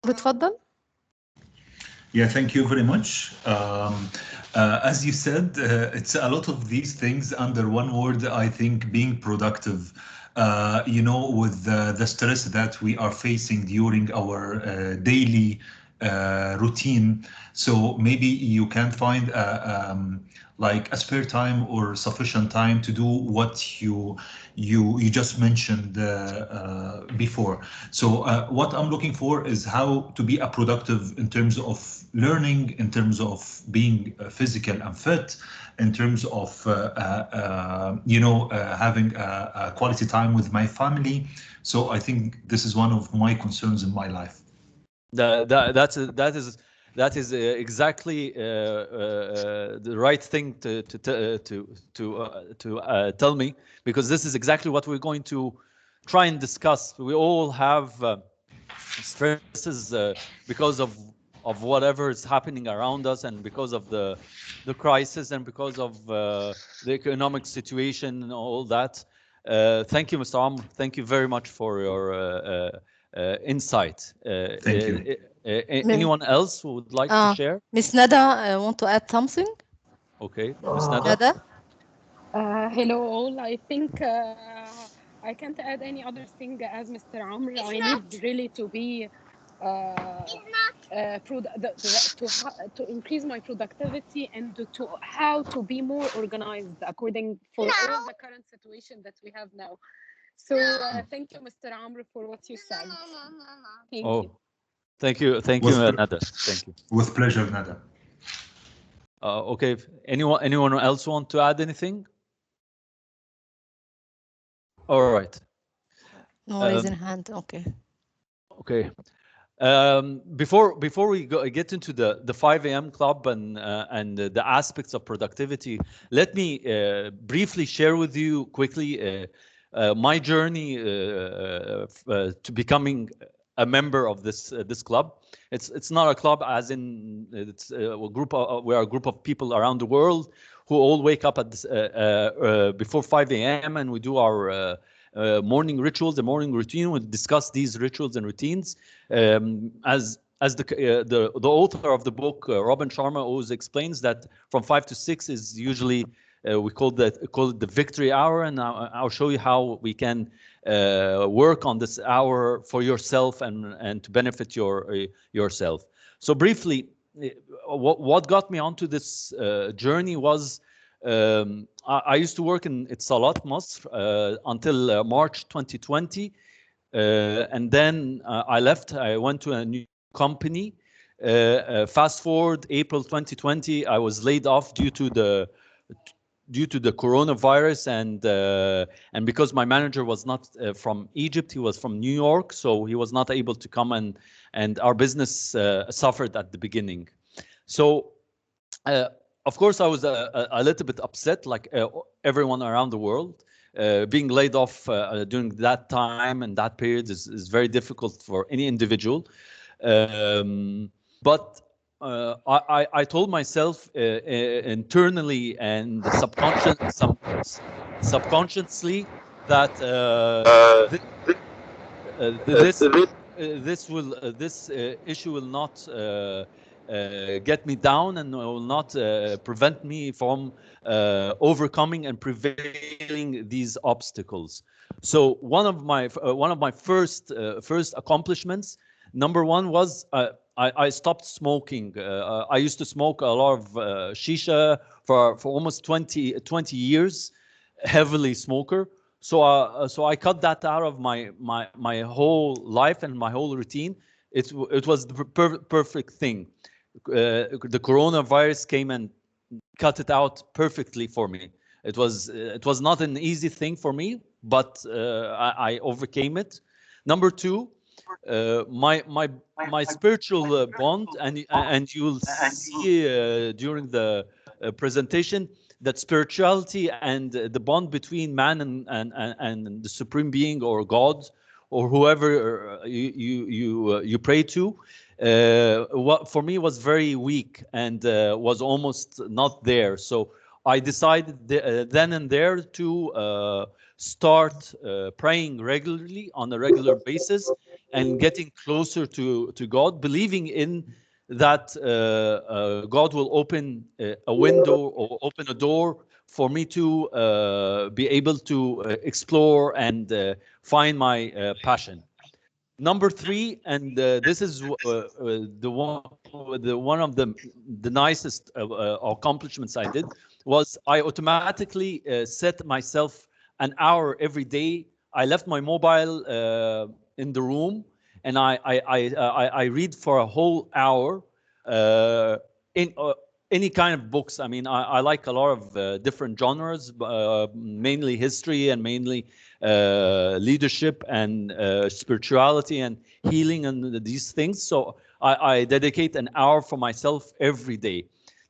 بتفضل. Yeah, thank you very much. As you said, it's a lot of these things under one word. I think being productive, with the stress that we are facing during our daily routine. So maybe you can find like a spare time or sufficient time to do what you just mentioned before. So what I'm looking for is how to be a productive in terms of learning, in terms of being physical and fit, in terms of having a quality time with my family. So I think this is one of my concerns in my life. That is exactly the right thing to tell me, because this is exactly what we're going to try and discuss. We all have stresses because of whatever is happening around us, and because of the crisis, and because of the economic situation and all that. Thank you, Mr. Amr. Thank you very much for your insight. Thank you. Anyone else who would like to share? Miss Nada, want to add something? Okay, Miss Nada. Hello all. I think I can't add any other thing as Mr. Amr. I need really to be to increase my productivity, and to how to be more organized according for all the current situation that we have now. So thank you, Mr. Amr, for what you said. Thank you. Thank you, Nada. Thank you. With pleasure, Nada. Okay. Anyone else want to add anything? All right. No raising hand. Okay. Okay. Before we get into the 5 a.m. club and the aspects of productivity, let me briefly share with you quickly my journey to becoming a member of this club. It's not a club as in it's a group of, we are a group of people around the world who all wake up at before 5 a.m. and we do our morning rituals, the morning routine. We discuss these rituals and routines. As the author of the book, Robin Sharma, always explains that from 5 to 6 is usually we call it the victory hour, and I'll show you how we can work on this hour for yourself and to benefit yourself. So briefly, what got me onto this journey was I used to work in Salat, Masr until March 2020, and then I left. I went to a new company. Fast forward April 2020, I was laid off due to the coronavirus, and because my manager was not from Egypt, he was from New York, so he was not able to come, and our business suffered at the beginning. So of course I was a little bit upset, like everyone around the world. Being laid off during that time and that period is very difficult for any individual, but I told myself internally and subconsciously that this issue will not get me down, and will not prevent me from overcoming and prevailing these obstacles. So one of my first accomplishments, number one, was I stopped smoking. I used to smoke a lot of shisha for almost 20 years, heavily smoker. So I cut that out of my whole life and my whole routine. It was the perfect thing. The coronavirus came and cut it out perfectly for me. It was not an easy thing for me, but I overcame it. Number two, my spiritual bond, and you'll see during the presentation that spirituality and the bond between man and the supreme being or God or whoever you pray to, what for me was very weak and was almost not there. So I decided then and there to start praying regularly on a regular basis, and getting closer to God, believing in that God will open a window or open a door for me to be able to explore and find my passion. Number three, and this is one of the nicest accomplishments I did, was I automatically set myself an hour every day. I left my mobile in the room, and I read for a whole hour in any kind of books. I mean, I like a lot of different genres, mainly history and mainly leadership and spirituality and healing and these things. So I dedicate an hour for myself every day.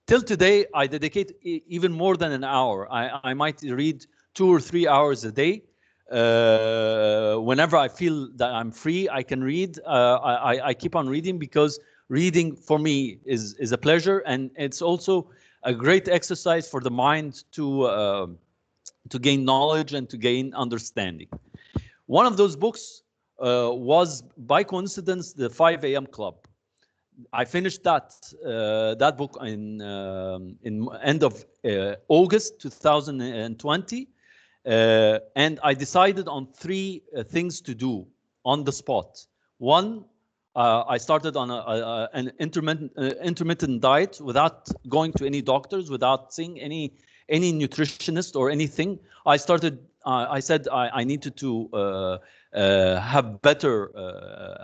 Till today, I dedicate even more than an hour. I might read 2 or 3 hours a day. Whenever I feel that I'm free, I can read. I keep on reading because reading for me is a pleasure, and it's also a great exercise for the mind to gain knowledge and to gain understanding. One of those books was, by coincidence, the 5 a.m. Club. I finished that book in end of August 2020, and I decided on three things to do on the spot. One, I started on an intermittent diet without going to any doctors, without seeing any nutritionist or anything. I started. I said I needed to have better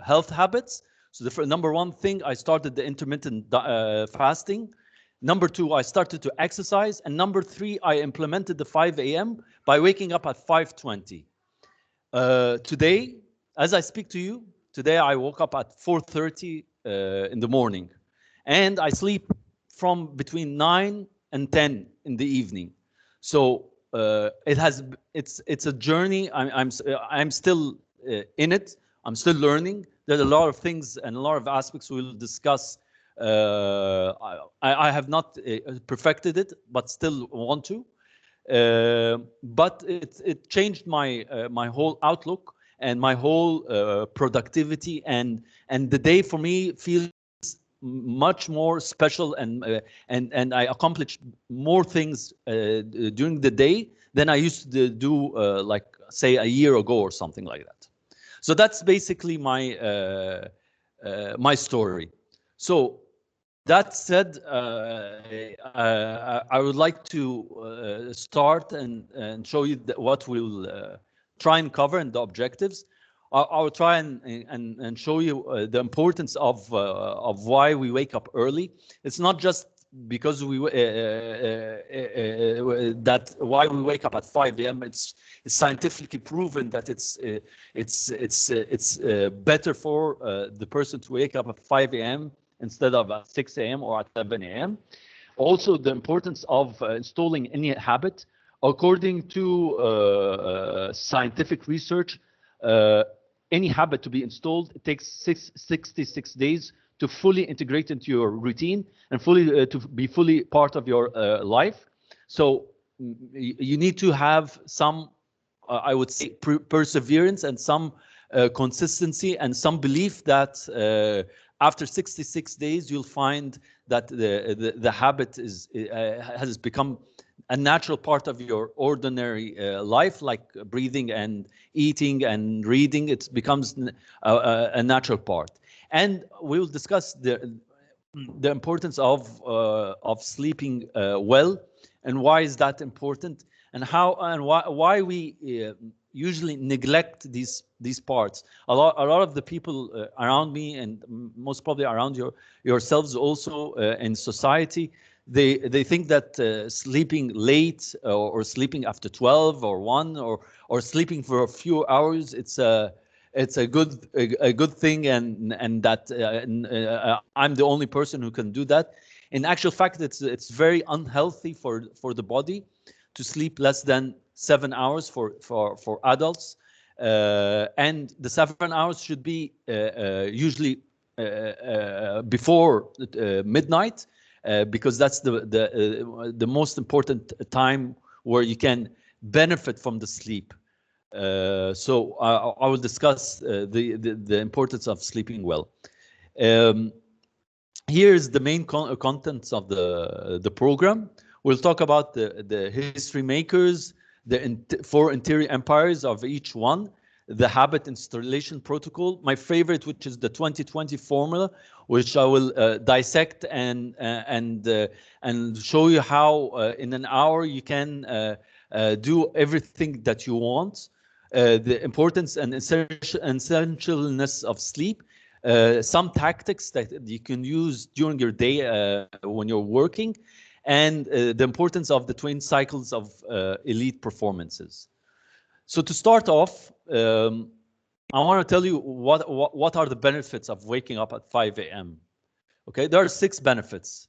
health habits. So the number one thing, I started the intermittent fasting. Number two, I started to exercise. And number three, I implemented the 5 a.m. by waking up at 5:20. Today, as I speak to you, today I woke up at 4:30 in the morning. And I sleep from between 9 and 10 in the evening. So it's a journey. I'm still in it. I'm still learning. There's a lot of things and a lot of aspects we'll discuss. I have not perfected it, but still want to. But it changed my whole outlook and my whole productivity, and the day for me feels much more special, and I accomplished more things during the day than I used to do like say a year ago or something like that. So that's basically my my story. So that said, I would like to start and show you what we'll try and cover and the objectives. I'll try and show you the importance of why we wake up early. It's not just because we that why we wake up at 5 a.m. It's scientifically proven that it's better for the person to wake up at 5 a.m. instead of at 6 a.m. or at 7 a.m. Also, the importance of installing any habit. According to scientific research, any habit to be installed, it takes 66 days to fully integrate into your routine and fully to be fully part of your life. So you need to have some, I would say, perseverance and some consistency and some belief that after 66 days you'll find that the habit has become a natural part of your ordinary life, like breathing and eating and reading. It becomes a natural part. And we will discuss the importance of sleeping well, and why is that important, and how and why we usually neglect these parts. A lot of the people around me, and most probably around yourselves also in society, they think that sleeping late or sleeping after 12 or 1 or sleeping for a few hours, it's a good thing, and that I'm the only person who can do that. In actual fact, it's very unhealthy for the body to sleep less than 7 hours for adults, and the 7 hours should be usually before midnight, because that's the most important time where you can benefit from the sleep. So I will discuss the importance of sleeping well. Um, Here's the main contents of the program. We'll talk about the history makers, the four interior empires of each one, the habit installation protocol, my favorite, which is the 2020 formula, which I will dissect and show you how in an hour you can do everything that you want. The importance and essentialness of sleep, some tactics that you can use during your day when you're working, and the importance of the twin cycles of elite performances. So to start off, I want to tell you what are the benefits of waking up at 5 a.m. Okay, there are 6 benefits.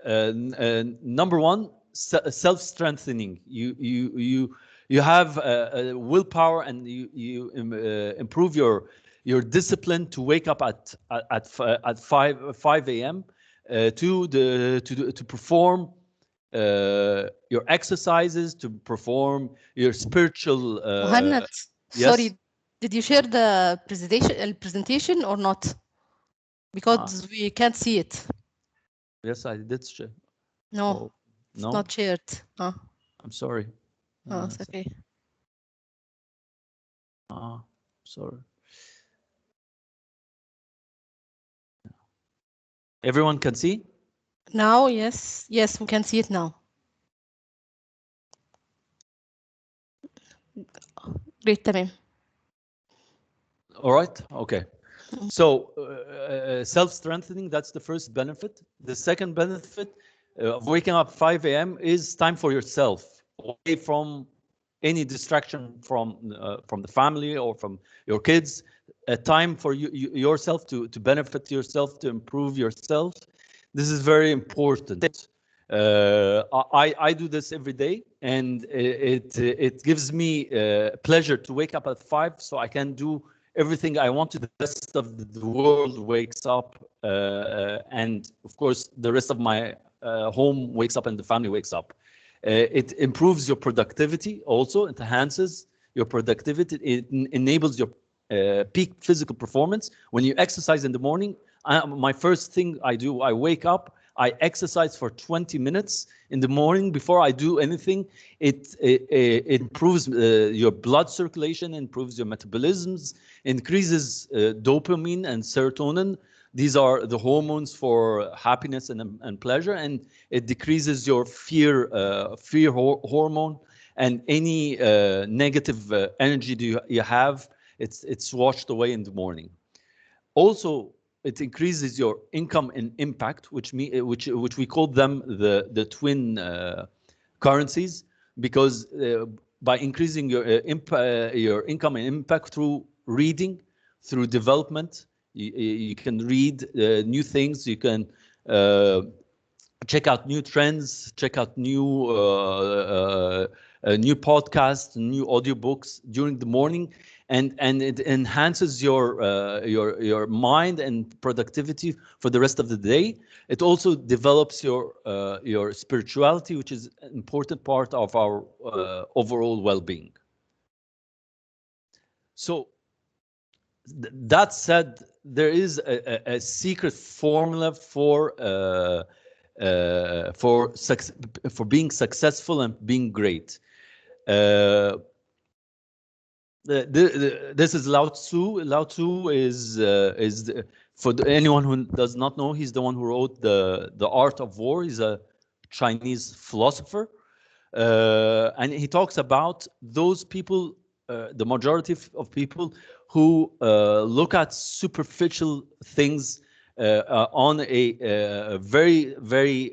Number one, self-strengthening. You have willpower, and you improve your discipline to wake up at 5 a.m. To perform your exercises, to perform your spiritual. Muhannad, Yes. sorry, did you share the presentation or not? Because we can't see it. Yes, I did share. No, Oh, it's no, not shared. I'm sorry. It's okay. Sorry. Everyone can see? Now, yes, we can see it now. Great, تمام. All right. Okay. So self-strengthening, that's the first benefit. The second benefit of waking up 5 a.m. is time for yourself, away from any distraction from the family or from your kids. A time for yourself to benefit yourself, to improve yourself. This is very important. I do this every day, and it gives me pleasure to wake up at 5 so I can do everything I want to. The rest of the world wakes up, and of course the rest of my home wakes up and the family wakes up. It improves your productivity also. It enhances your productivity. It enables your peak physical performance. When you exercise in the morning, my first thing I do, I wake up, I exercise for 20 minutes in the morning before I do anything. It improves your blood circulation, improves your metabolisms, increases dopamine and serotonin. These are the hormones for happiness and pleasure, and it decreases your fear hormone, and any negative energy you have, it's washed away in the morning. Also, it increases your income and impact, which we call them the twin currencies, because by increasing your income and impact through reading, through development, you can read new things, you can check out new trends, check out new podcasts, new audiobooks during the morning, and it enhances your mind and productivity for the rest of the day. It also develops your spirituality, which is an important part of our overall well-being. So that said, there is a secret formula for being successful and being great. This is Lao Tzu. Lao Tzu is for anyone who does not know, he's the one who wrote the Art of War. He's a Chinese philosopher, and he talks about those people, the majority of people who look at superficial things on a very, very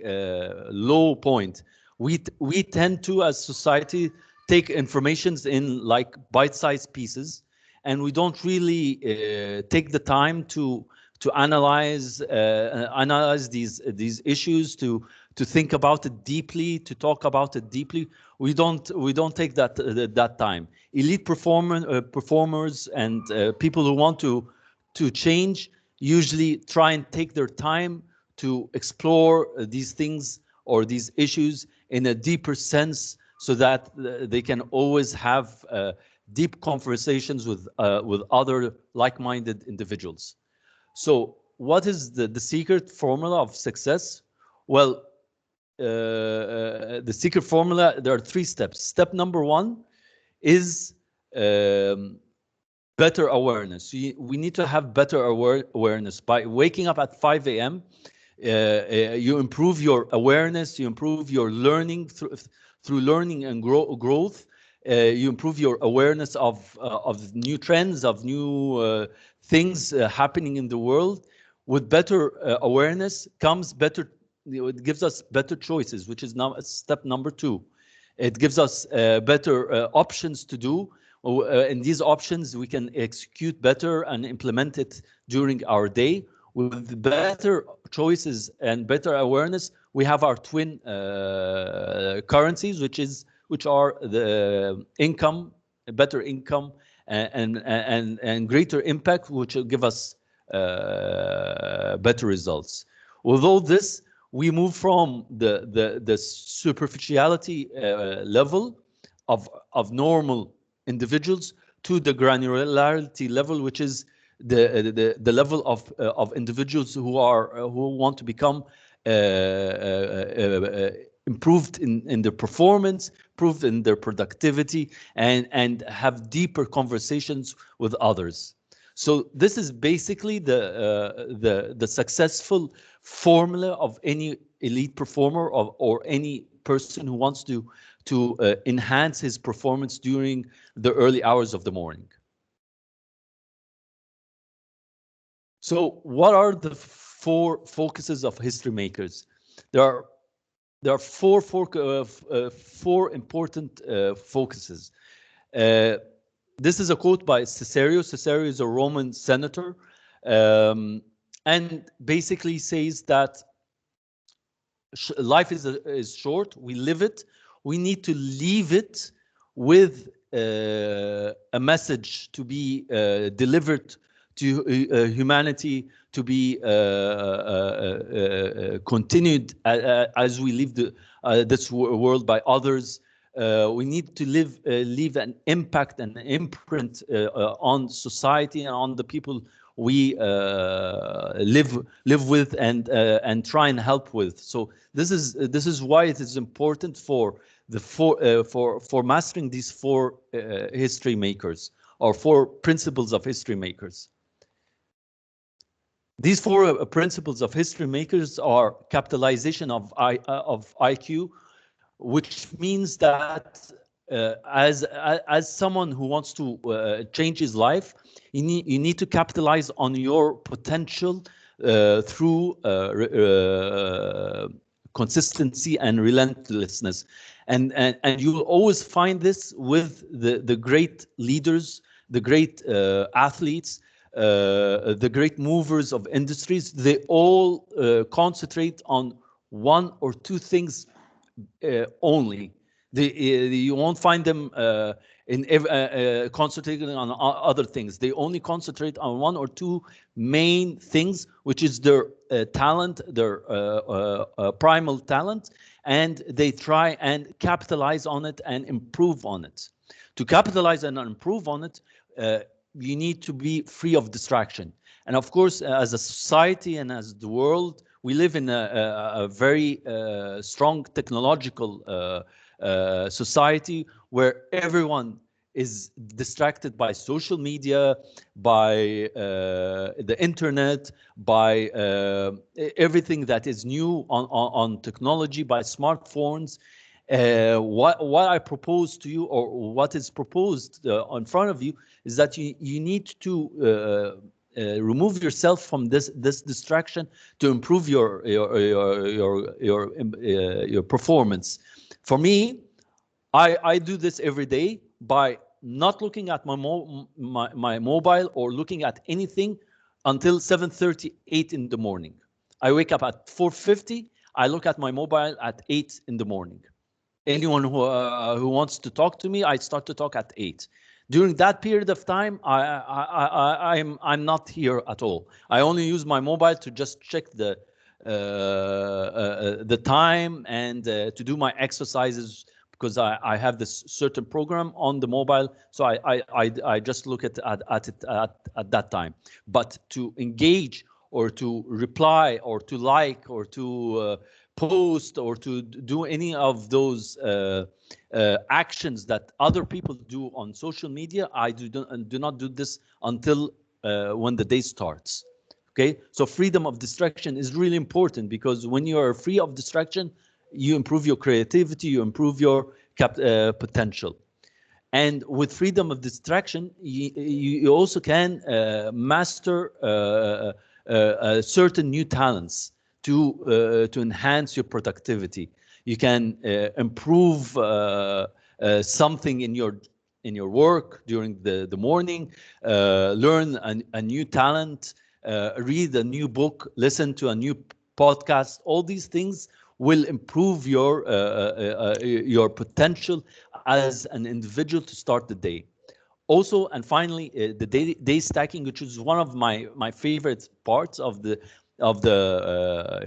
low point. We tend to, as society, take informations in like bite-sized pieces, and we don't really take the time to analyze these issues, to think about it deeply, to talk about it deeply. We don't take that time. Elite performers and people who want to change usually try and take their time to explore these things or these issues in a deeper sense, so that they can always have deep conversations with other like-minded individuals. So what is the secret formula of success? Well, the secret formula, there are 3 steps. Step number 1 is better awareness. We need to have better awareness. By waking up at 5 a.m., you improve your awareness, you improve your learning through learning and growth. You improve your awareness of new trends, of new things happening in the world. With better awareness comes better, it gives us better choices, which is now step number 2. It gives us better options to do. And these options we can execute better and implement it during our day. With better choices and better awareness, we have our twin currencies, which are the income, better income, and greater impact, which will give us better results. Although this, we move from the superficiality level of normal individuals to the granularity level, which is the level of individuals who want to become improved in their performance, improved in their productivity, and have deeper conversations with others. So this is basically the successful formula of any elite performer or any person who wants to enhance his performance during the early hours of the morning. So what are the 4 focuses of history makers? There are 4 important focuses. This is a quote by Cicero. Cicero is a Roman senator, and basically says that life is short. We live it. We need to leave it with a message to be delivered to humanity, to be continued as we leave this world by others. We need to leave an impact and an imprint on society and on the people we live with and try and help with. So this is why it is important for mastering these 4 history makers, or 4 principles of history makers. These 4 principles of history makers are capitalization of IQ, which means that as someone who wants to change his life, you need to capitalize on your potential through consistency and relentlessness, and you will always find this with the great leaders, the great athletes, the great movers of industries. They all concentrate on 1 or 2 things only. You won't find them concentrating on other things. They only concentrate on 1 or 2 main things, which is their talent, their primal talent, and they try and capitalize on it and improve on it. To capitalize and improve on it, you need to be free of distraction. And of course, as a society and as the world, we live in a very strong technological society where everyone is distracted by social media, by the internet, by everything that is new on technology, by smartphones. What I propose to you, or what is proposed in front of you, is that you need to remove yourself from this distraction to improve your performance. For me, I do this every day by not looking at my mobile or looking at anything until 7:38 in the morning. I wake up at 4:50. I look at my mobile at 8 in the morning. Anyone who wants to talk to me, I start to talk at 8. During that period of time, I'm not here at all. I only use my mobile to just check the time and to do my exercises, because I have this certain program on the mobile, so I just look at it at that time. But to engage or to reply or to like or to post or to do any of those actions that other people do on social media, I do not do this until when the day starts. Okay, so freedom of distraction is really important, because when you are free of distraction, you improve your creativity, you improve your potential. And with freedom of distraction, you also can master certain new talents to enhance your productivity. You can improve something in your work during the morning, learn a new talent, read a new book, listen to a new podcast. All these things will improve your potential as an individual to start the day. Also, and finally, the day stacking, which is one of my favorite parts of the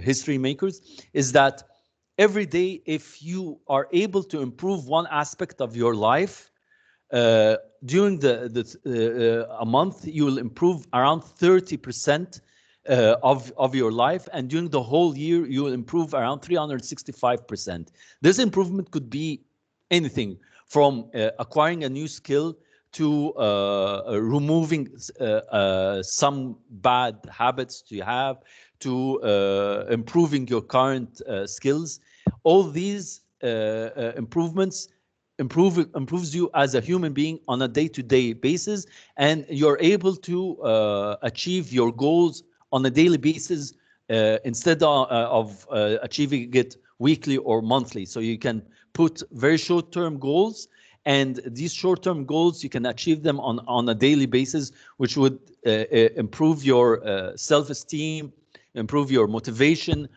history makers, is that every day, if you are able to improve one aspect of your life, during a month, you will improve around 30% of your life, and during the whole year, you will improve around 365%. This improvement could be anything from acquiring a new skill to removing some bad habits you have, to improving your current skills. All these improvements improves you as a human being on a day-to-day basis, and you're able to achieve your goals on a daily basis instead of achieving it weekly or monthly. So you can put very short-term goals, and these short-term goals, you can achieve them on a daily basis, which would improve your self-esteem, improve your motivation,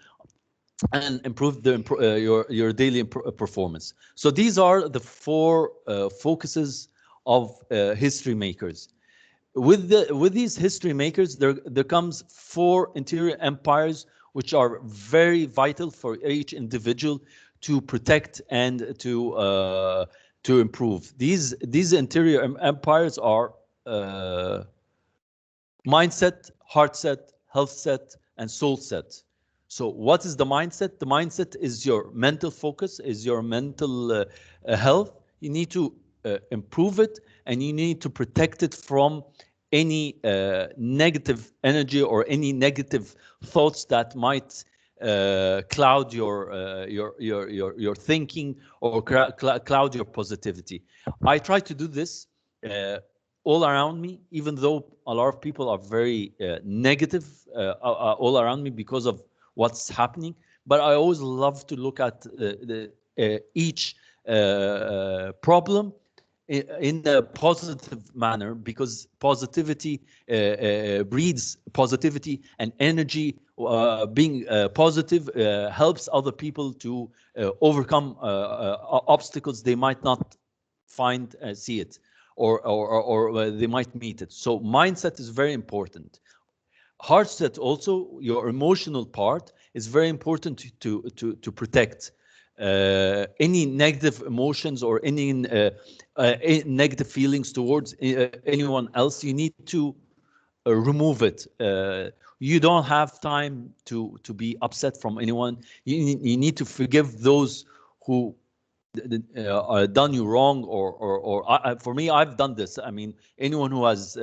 and improve your daily performance. So these are the four focuses of history makers. With these history makers, there comes four interior empires, which are very vital for each individual to protect and to improve. These interior empires are mindset, heart set, health set, and soul set. So what is the mindset? The mindset is your mental focus, is your mental health. You need to improve it, and you need to protect it from any negative energy or any negative thoughts that might cloud your thinking or cloud your positivity. I try to do this all around me, even though a lot of people are very negative all around me because of what's happening. But I always love to look at each problem in a positive manner, because positivity breeds positivity, and energy. Being positive helps other people to overcome obstacles they might not see it, or they might meet it. So mindset is very important. Heart set also, your emotional part, is very important to protect. Any negative emotions or any negative feelings towards anyone else, you need to remove it. You don't have time to be upset from anyone. You need to forgive those who done you wrong, or for me, I've done this. I mean, anyone who has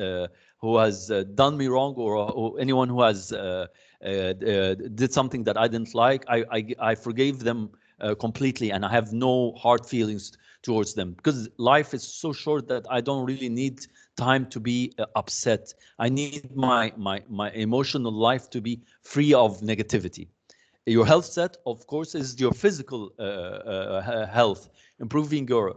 done me wrong, or anyone who has did something that I didn't like, I forgave them completely, and I have no hard feelings towards them, because life is so short that I don't really need time to be upset. I need my emotional life to be free of negativity. Your health set, of course, is your physical health, improving your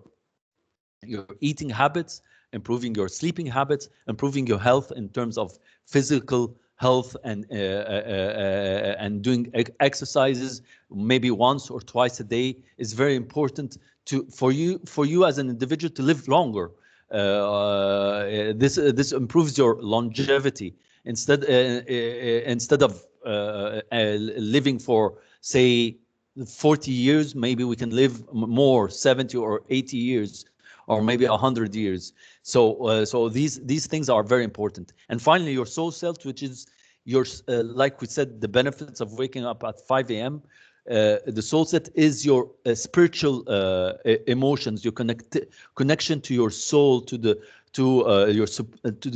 eating habits, improving your sleeping habits, improving your health in terms of physical health, and doing exercises maybe once or twice a day is very important for you as an individual to live longer. This improves your longevity. Instead of living for, say, 40 years, maybe we can live more, 70 or 80 years, or maybe 100 years. So so these things are very important. And finally, your soul self, which is your, like we said, the benefits of waking up at 5 a.m. The soul set is your spiritual emotions, your connection to your soul, to the to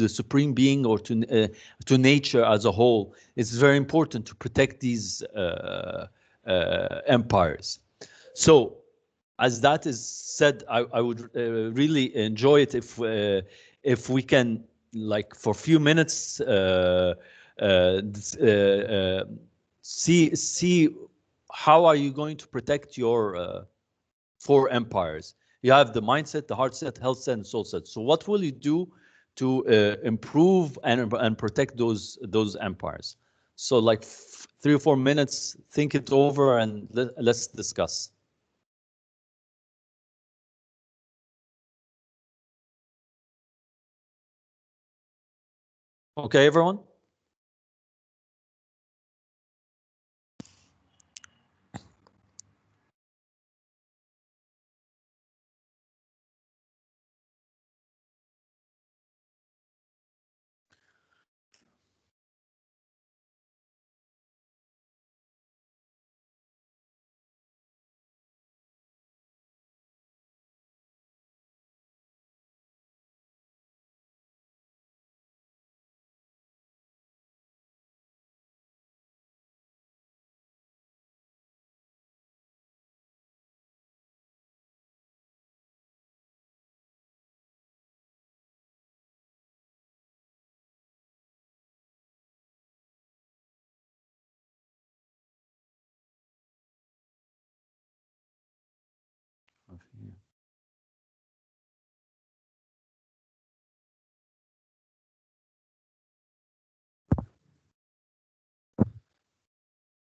the supreme being, or to nature as a whole. It's very important to protect these empires. So, as that is said, I would really enjoy it if we can, like, for a few minutes, see how are you going to protect your 4 empires. You have the mindset, the heart set, health set, and soul set. So what will you do to improve and protect those empires? So like 3 or 4 minutes, think it over, and let's discuss. Okay, everyone?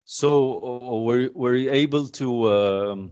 So were you able to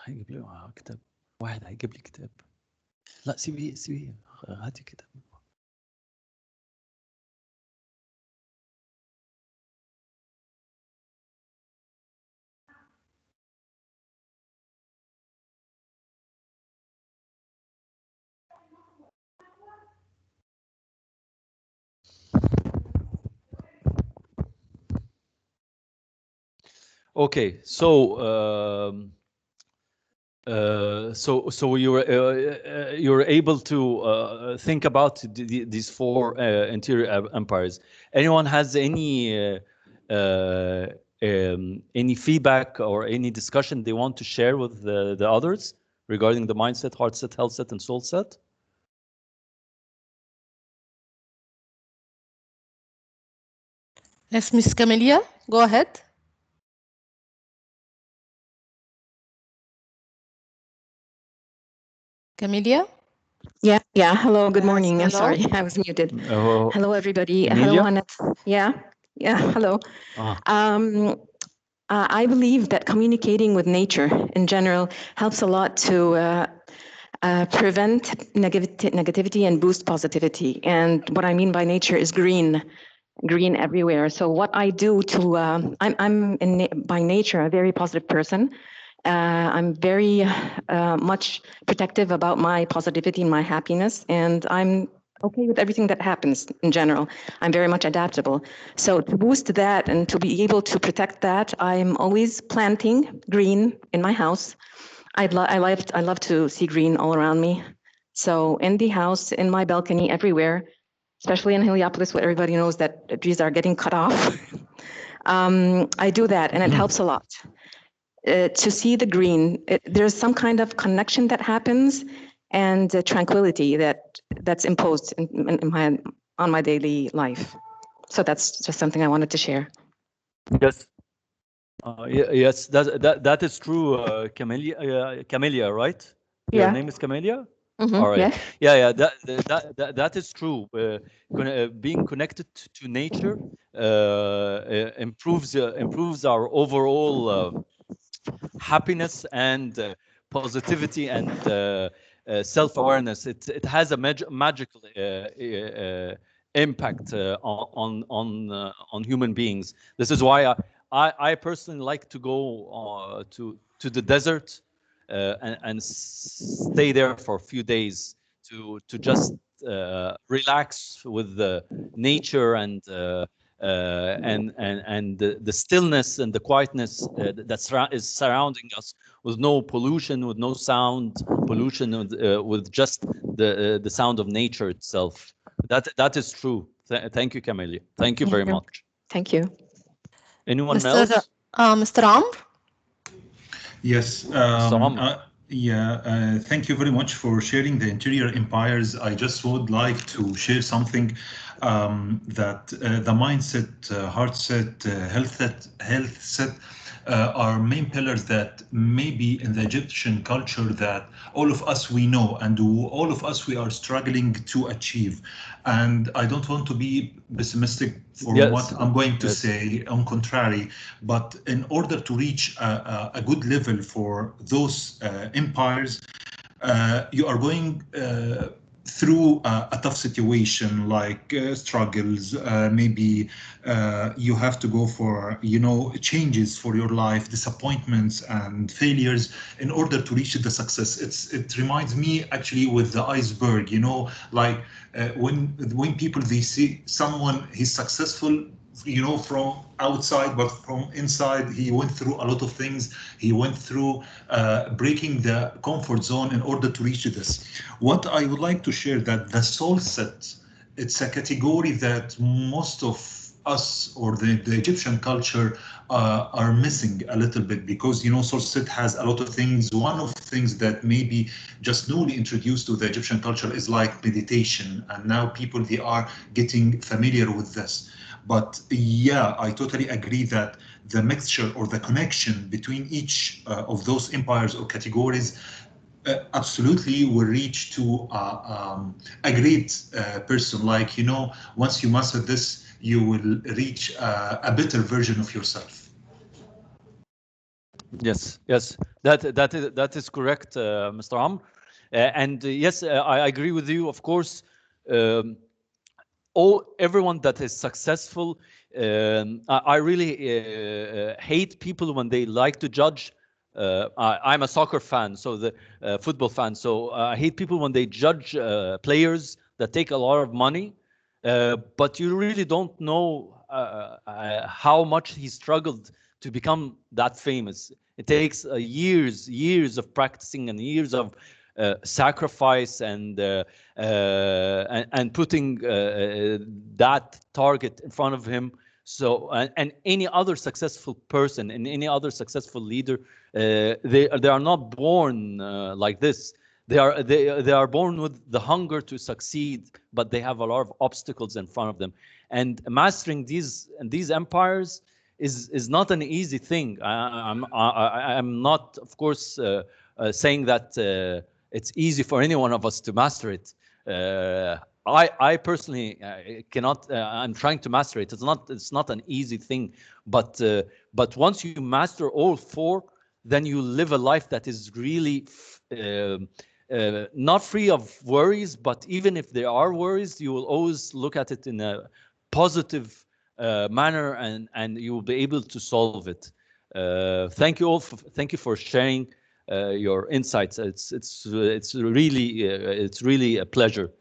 هيجيب لي كتاب واحد، هيجيب لي كتاب. لا سيبيه هاتي كتاب. Okay, so so you're able to think about these 4 interior empires. Anyone has any feedback or any discussion they want to share with the others regarding the mindset, heart set, health set, and soul set? Yes, Miss Camelia, go ahead. Camelia? Yeah. Hello, good morning. Hello. Sorry, I was muted. Hello, everybody. Emilia? Hello, Annette. Yeah, hello. I believe that communicating with nature in general helps a lot to prevent negativity and boost positivity. And what I mean by nature is green everywhere. So what I do to, I'm by nature a very positive person. I'm very much protective about my positivity and my happiness, and I'm okay with everything that happens in general. I'm very much adaptable. So to boost that and to be able to protect that, I'm always planting green in my house. I love to see green all around me. So in the house, in my balcony, everywhere, especially in Heliopolis, where everybody knows that trees are getting cut off. I do that, and it helps a lot. To see the green, there's some kind of connection that happens, and tranquility that's imposed on my daily life. So that's just something I wanted to share. Yes. Yes, that is true, Camellia, right? Your Yeah. name is Camellia? Mm-hmm. All right. Yeah. Yeah, that is true. Being connected to nature improves our overall happiness and positivity and self-awareness. It has a magical impact on human beings. This is why I personally like to go to the desert and stay there for a few days to just relax with the nature and the stillness and the quietness that is surrounding us, with no pollution, with no sound pollution, with just the sound of nature itself. That is true. Thank you, Camelia. Thank you very much. Thank you. Anyone else? Mr. Amr? Yes. Thank you very much for sharing the interior empires. I just would like to share something that the mindset, heart set, health set are main pillars that maybe in the Egyptian culture that all of us we know and all of us we are struggling to achieve. And I don't want to be pessimistic for what I'm going to say, on contrary, but in order to reach a good level for those empires, you are going through a tough situation like struggles, maybe you have to go for, changes for your life, disappointments and failures in order to reach the success. It reminds me actually with the iceberg, like when people, they see someone, he's successful, from outside, but from inside, he went through a lot of things. He went through breaking the comfort zone in order to reach this. What I would like to share that the soul set, it's a category that most of us or the Egyptian culture are missing a little bit, because soul set has a lot of things. One of the things that maybe just newly introduced to the Egyptian culture is like meditation, and now people, they are getting familiar with this. But yeah, I totally agree that the mixture or the connection between each of those empires or categories absolutely will reach to a great person. Like, once you master this, you will reach a better version of yourself. Yes, that is correct, Mr. Amr. And yes, I agree with you. Of course, everyone that is successful, I really hate people when they like to judge. I'm a soccer fan, so the football fan. So I hate people when they judge players that take a lot of money, but you really don't know how much he struggled to become that famous. It takes years of practicing and years of sacrifice and putting that target in front of him. So and any other successful person and any other successful leader, they are not born like this. They are born with the hunger to succeed, but they have a lot of obstacles in front of them. And mastering these empires is not an easy thing. I'm not, of course, saying that it's easy for any one of us to master it. I personally cannot. I'm trying to master it. It's not an easy thing. But once you master all four, then you live a life that is really not free of worries. But even if there are worries, you will always look at it in a positive manner, and you will be able to solve it. Thank you all. Thank you for sharing your insights. It's really a pleasure.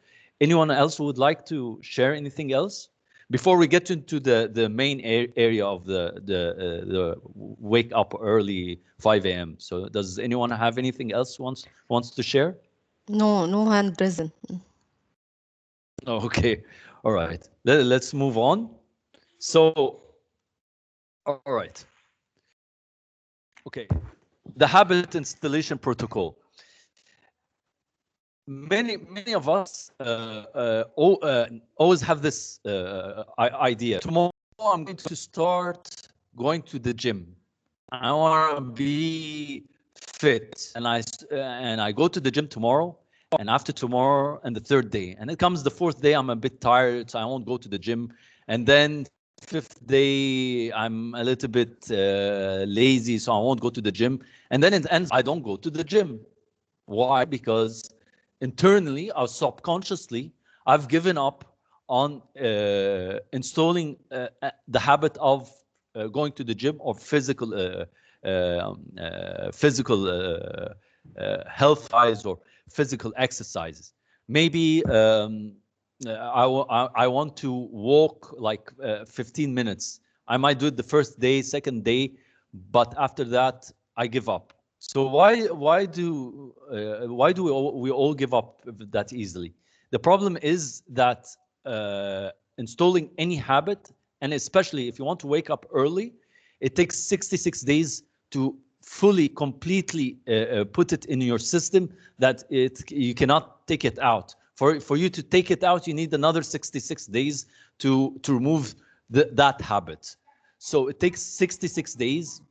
Anyone else who would like to share anything else before we get into the main area of the wake up early 5 a.m. So does anyone have anything else wants to share? No hand present. Okay, all right. Let's move on. So, all right. Okay, the habit installation protocol. Many of us always have this idea. Tomorrow I'm going to start going to the gym. I want to be fit, and I go to the gym tomorrow, and after tomorrow, and the third day, and it comes the fourth day. I'm a bit tired, so I won't go to the gym, and then fifth day I'm a little bit lazy, so I won't go to the gym, and then it ends. I don't go to the gym. Why? Because internally or subconsciously, I've given up on installing the habit of going to the gym or physical health-wise or physical exercises. Maybe I want to walk like 15 minutes. I might do it the first day, second day, but after that I give up. So why do we all give up that easily? The problem is that installing any habit, and especially if you want to wake up early, it takes 66 days to fully, completely put it in your system that you cannot take it out. For you to take it out, you need another 66 days to remove that habit. So it takes 66 days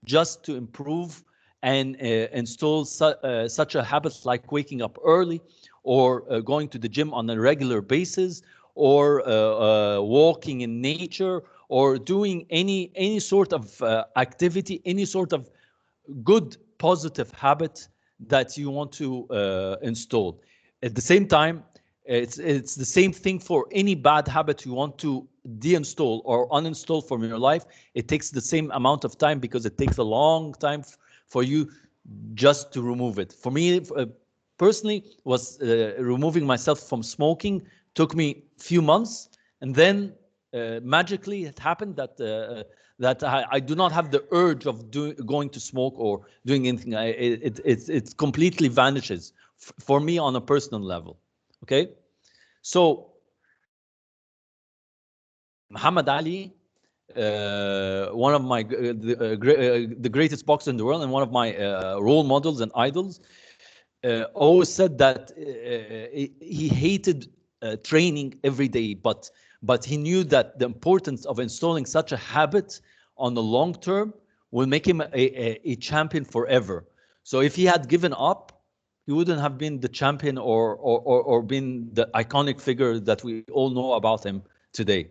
just to improve and install such a habit like waking up early, or going to the gym on a regular basis, or walking in nature, or doing any sort of activity, any sort of good positive habit that you want to install. At the same time, it's the same thing for any bad habit you want to deinstall or uninstall from your life. It takes the same amount of time because it takes a long time for you just to remove it. For me, personally, was removing myself from smoking took me a few months, and then magically it happened that I do not have the urge of going to smoke or doing anything. It completely vanishes for me on a personal level. Okay, so Muhammad Ali, one of my the greatest boxer in the world and one of my role models and idols, always said that he hated training every day, but he knew that the importance of installing such a habit on the long term will make him a champion forever. So if he had given up, he wouldn't have been the champion or been the iconic figure that we all know about him today.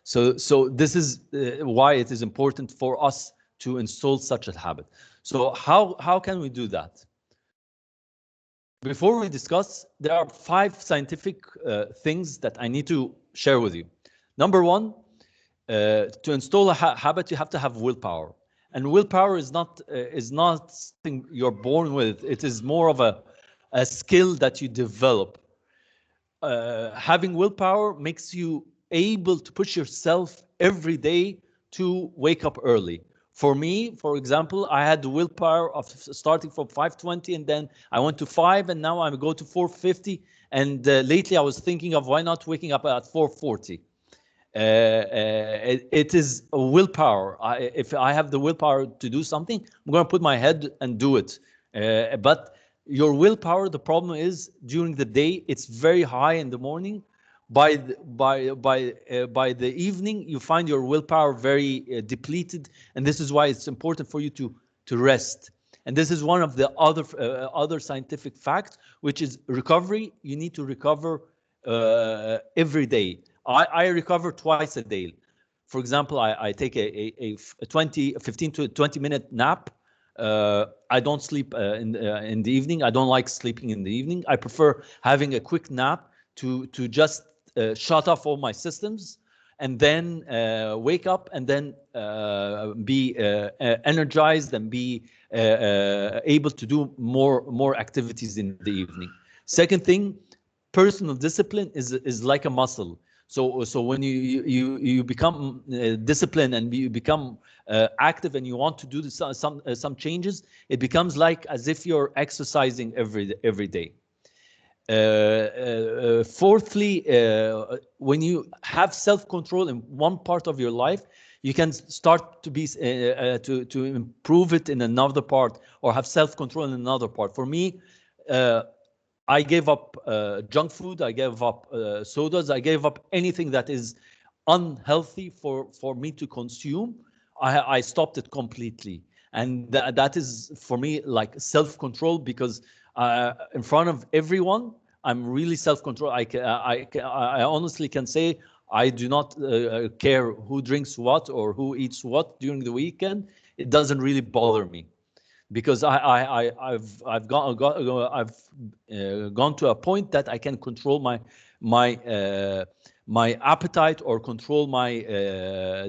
So this is why it is important for us to install such a habit. So how can we do that? Before we discuss, there are 5 scientific things that I need to share with you. Number 1, to install a habit, you have to have willpower. And willpower is not something you're born with. It is more of a skill that you develop. Having willpower makes you able to push yourself every day to wake up early. For me, for example, I had the willpower of starting from 5:20, and then I went to 5, and now I go to 4:50. And lately I was thinking of why not waking up at 4:40. It is a willpower. If I have the willpower to do something, I'm going to put my head and do it. But your willpower, the problem is during the day, it's very high in the morning. By the evening, you find your willpower very depleted, and this is why it's important for you to rest. And this is one of the other scientific facts, which is recovery. You need to recover every day. I recover twice a day. For example, I take a 15 to 20 minute nap. I don't sleep in the evening. I don't like sleeping in the evening. I prefer having a quick nap to just shut off all my systems. and then wake up, and then be energized and be able to do more activities in the evening. Second thing, personal discipline is like a muscle. So when you become disciplined and you become active and you want to do some changes, it becomes like as if you're exercising every day. Fourthly, when you have self-control in one part of your life, you can start to be to improve it in another part, or have self-control in another part. For me, I gave up junk food, I gave up sodas, I gave up anything that is unhealthy for me to consume. I stopped it completely. And that is for me like self-control, because in front of everyone, I'm really self-control. I honestly can say I do not care who drinks what or who eats what during the weekend. It doesn't really bother me, because I've gone to a point that I can control my appetite, or control my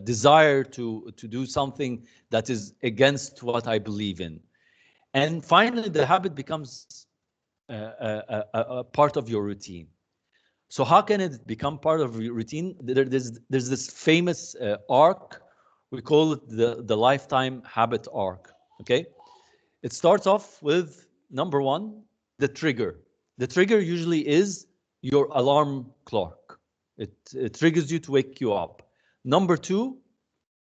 desire to do something that is against what I believe in. And finally, the habit becomes a part of your routine. So how can it become part of your routine? There's this famous arc. We call it the lifetime habit arc. Okay. It starts off with number one, the trigger. The trigger usually is your alarm clock. It triggers you to wake you up. Number two,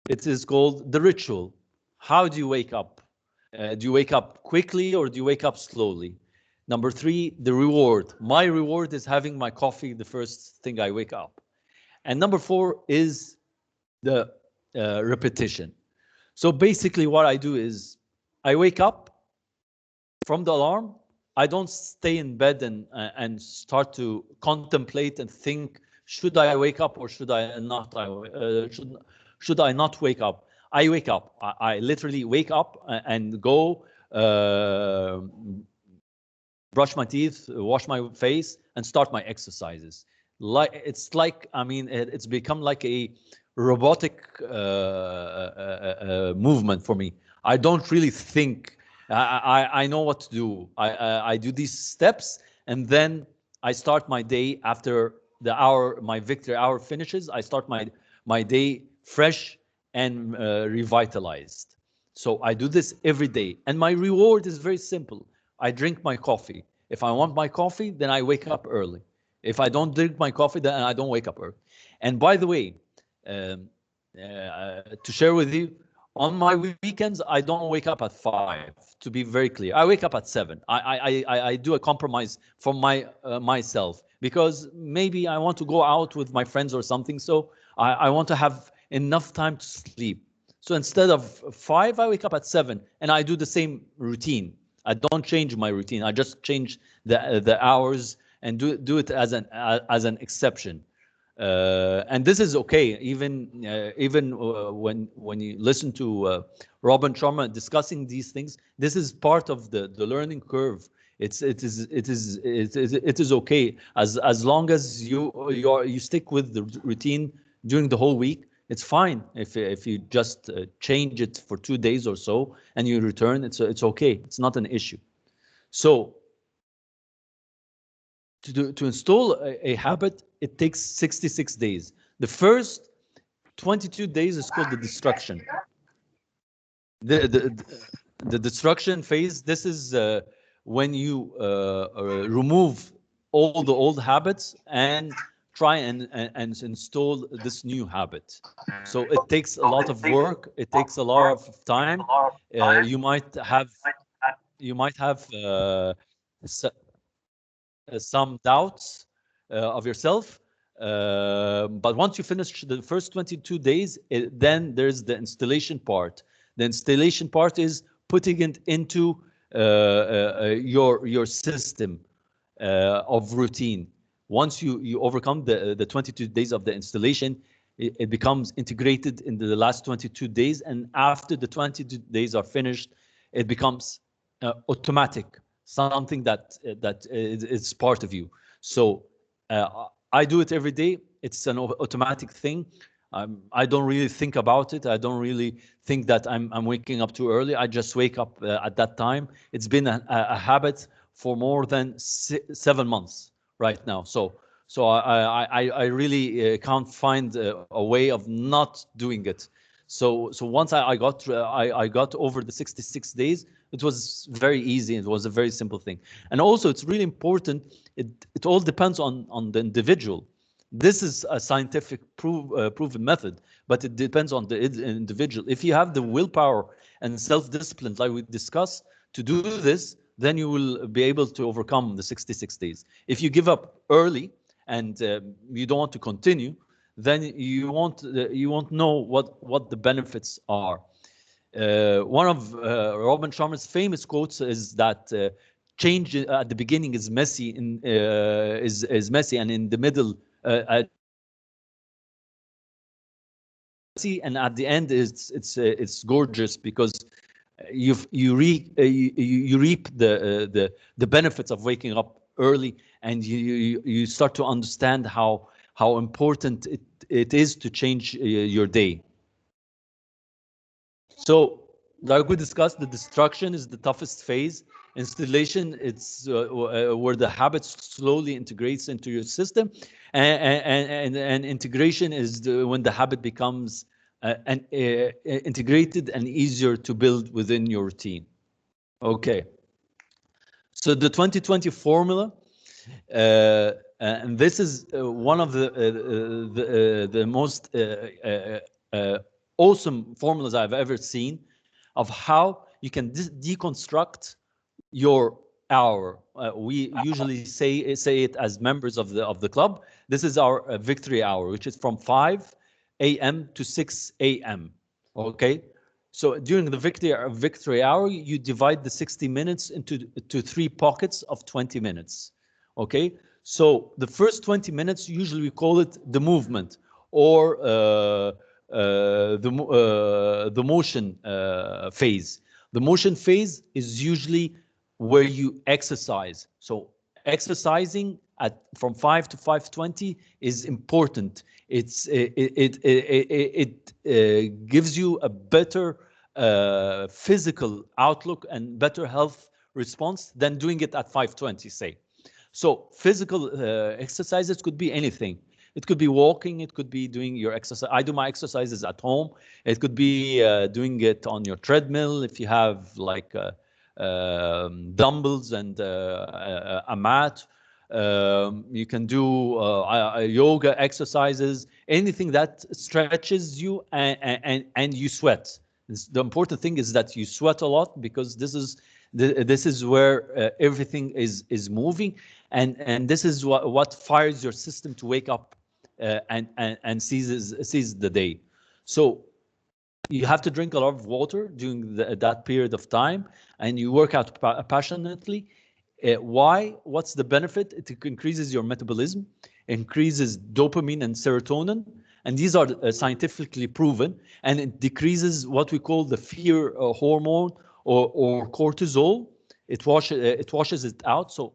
it is called the ritual. How do you wake up? Do you wake up quickly, or do you wake up slowly? Number three, the reward. My reward is having my coffee the first thing I wake up. And number four is the repetition. So basically what I do is I wake up from the alarm. I don't stay in bed and start to contemplate and think, should I wake up or should I not? Should I not wake up? I wake up. I literally wake up and go brush my teeth, wash my face, and start my exercises. It's like, I mean, it's become like a robotic movement for me. I don't really think. I know what to do. I do these steps, and then I start my day after the hour, my victory hour finishes. I start my day fresh and revitalized. So I do this every day, and my reward is very simple. I drink my coffee. If I want my coffee, then I wake up early. If I don't drink my coffee, then I don't wake up early. And by the way, to share with you, on my weekends, I don't wake up at 5, to be very clear. I wake up at 7. I do a compromise for myself, because maybe I want to go out with my friends or something, so I want to have enough time to sleep. So instead of 5, I wake up at 7, and I do the same routine. I don't change my routine. I just change the hours and do it as an exception. And this is okay. Even when you listen to Robin Sharma discussing these things, this is part of the learning curve. It is okay as long as you stick with the routine during the whole week. It's fine if you just change it for 2 days or so and you return. It's okay. It's not an issue. So to install a habit, it takes 66 days. The first 22 days is called the destruction. The destruction phase. This is when you remove all the old habits and try and install this new habit. So it takes a lot of work. It takes a lot of time. You might have some doubts of yourself, but once you finish the first 22 days, then there's the installation part. The installation part is putting it into your system of routine. Once you overcome the 22 days of the installation, it becomes integrated into the last 22 days, and after the 22 days are finished, it becomes automatic, something that is part of you. So I do it every day. It's an automatic thing. I don't really think about it. I don't really think that I'm waking up too early. I just wake up at that time. It's been a habit for more than 7 months right now. So I really can't find a way of not doing it. So once I got over the 66 days, it was very easy. It was a very simple thing. And also, it's really important. It all depends on the individual. This is a scientific proven method, but it depends on the individual. If you have the willpower and self-discipline, like we discussed, to do this, then you will be able to overcome the 66 days. If you give up early and you don't want to continue, then you won't know what the benefits are. One of Robin Sharma's famous quotes is that change at the beginning is messy, is messy, and in the middle, and at the end it's gorgeous, because you reap the benefits of waking up early, and you start to understand how important it is to change your day. So, like we discussed, the destruction is the toughest phase. Installation, it's where the habit slowly integrates into your system, and integration is when the habit becomes integrated and easier to build within your routine. Okay. So the 2020 formula, and this is one of the most awesome formulas I've ever seen of how you can deconstruct your hour. We usually say it as members of the club. This is our victory hour, which is from 5 a.m. to 6 a.m. Okay, so during the victory hour, you divide the 60 minutes into 3 pockets of 20 minutes. Okay, so the first 20 minutes, usually we call it the movement, or the motion phase. The motion phase is usually where you exercise. So exercising from 5 to 5:20 is important. It gives you a better physical outlook and better health response than doing it at 5:20, say. So physical exercises could be anything. It could be walking. It could be doing your exercise. I do my exercises at home. It could be doing it on your treadmill if you have like dumbbells and a mat. You can do yoga exercises, anything that stretches you and you sweat. The important thing is that you sweat a lot, because this is where everything is moving, and this is what fires your system to wake up and sees the day. So you have to drink a lot of water during that period of time, and you work out passionately. Why? What's the benefit? It increases your metabolism, increases dopamine and serotonin, and these are scientifically proven, and it decreases what we call the fear hormone or cortisol. It washes it out. So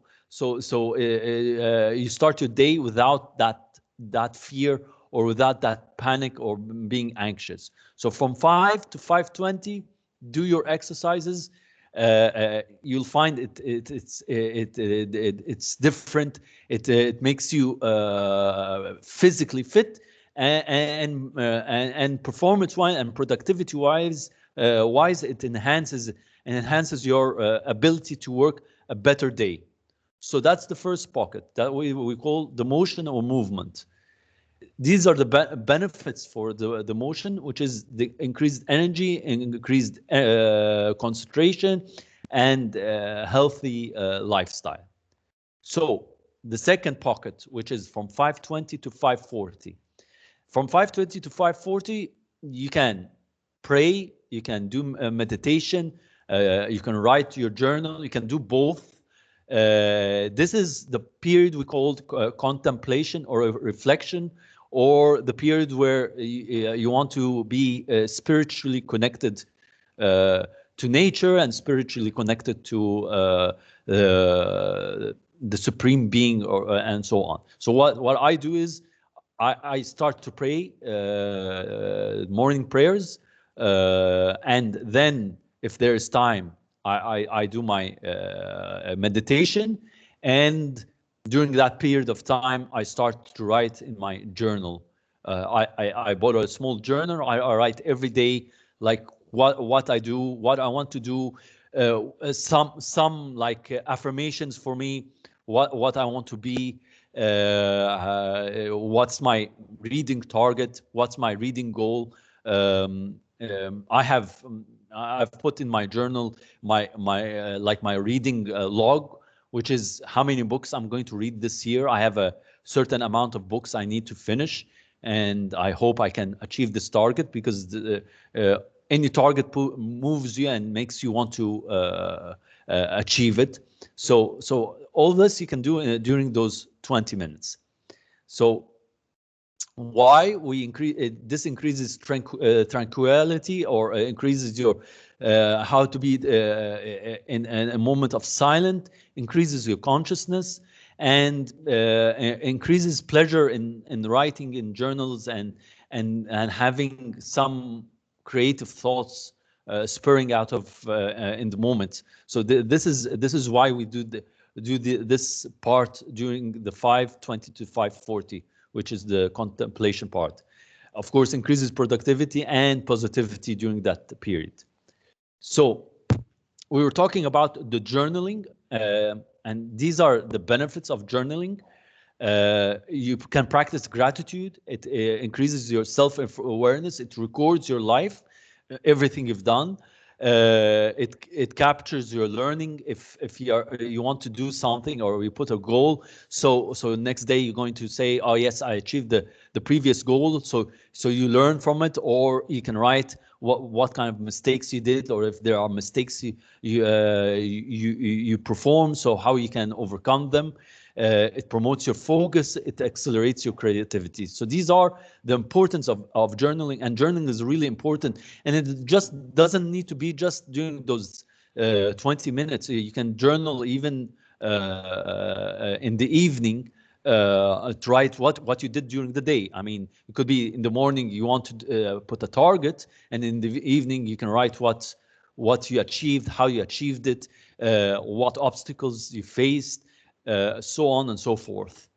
you start your day without that fear, or without that panic or being anxious. So from 5 to 5:20, do your exercises. You'll find it's different. It makes you physically fit, and performance-wise and productivity-wise, it enhances your ability to work a better day. So that's the first pocket that we call the motion or movement. These are the benefits for the motion, which is the increased energy, increased concentration, and healthy lifestyle. So the second pocket, which is from 5:20 to 5:40. From 5:20 to 5:40, you can pray, you can do meditation, you can write your journal, you can do both. This is the period we call contemplation or reflection, or the period where you want to be spiritually connected to nature and spiritually connected to the supreme being, and so on. So what I do is I start to pray morning prayers, and then if there is time, I do my meditation, and during that period of time, I start to write in my journal. I bought a small journal. I write every day, like what I do, what I want to do, some like affirmations for me, what I want to be, what's my reading target, what's my reading goal. I've put in my journal my reading log, which is how many books I'm going to read this year. I have a certain amount of books I need to finish, and I hope I can achieve this target, because any target moves you and makes you want to achieve it. So all this you can do during those 20 minutes. So why we increase this increases tranquility, or increases your how to be in a moment of silence, increases your consciousness, and increases pleasure in writing in journals, and having some creative thoughts spurring out of in the moment. So this is why we do this part during the 5:20 to 5:40, which is the contemplation part. Of course, increases productivity and positivity during that period. So we were talking about the journaling, and these are the benefits of journaling. You can practice gratitude. It increases your self-awareness. It records your life, everything you've done. It captures your learning. If you want to do something, or you put a goal, so next day you're going to say, oh yes, I achieved the previous goal. So you learn from it, or you can write what kind of mistakes you did, or if there are mistakes you perform, so how you can overcome them. It promotes your focus. It accelerates your creativity. So these are the importance of journaling, and journaling is really important. And it just doesn't need to be just during those 20 minutes. You can journal even in the evening, to write what you did during the day. I mean, it could be in the morning you want to put a target, and in the evening you can write what you achieved, how you achieved it, what obstacles you faced, so on and so forth.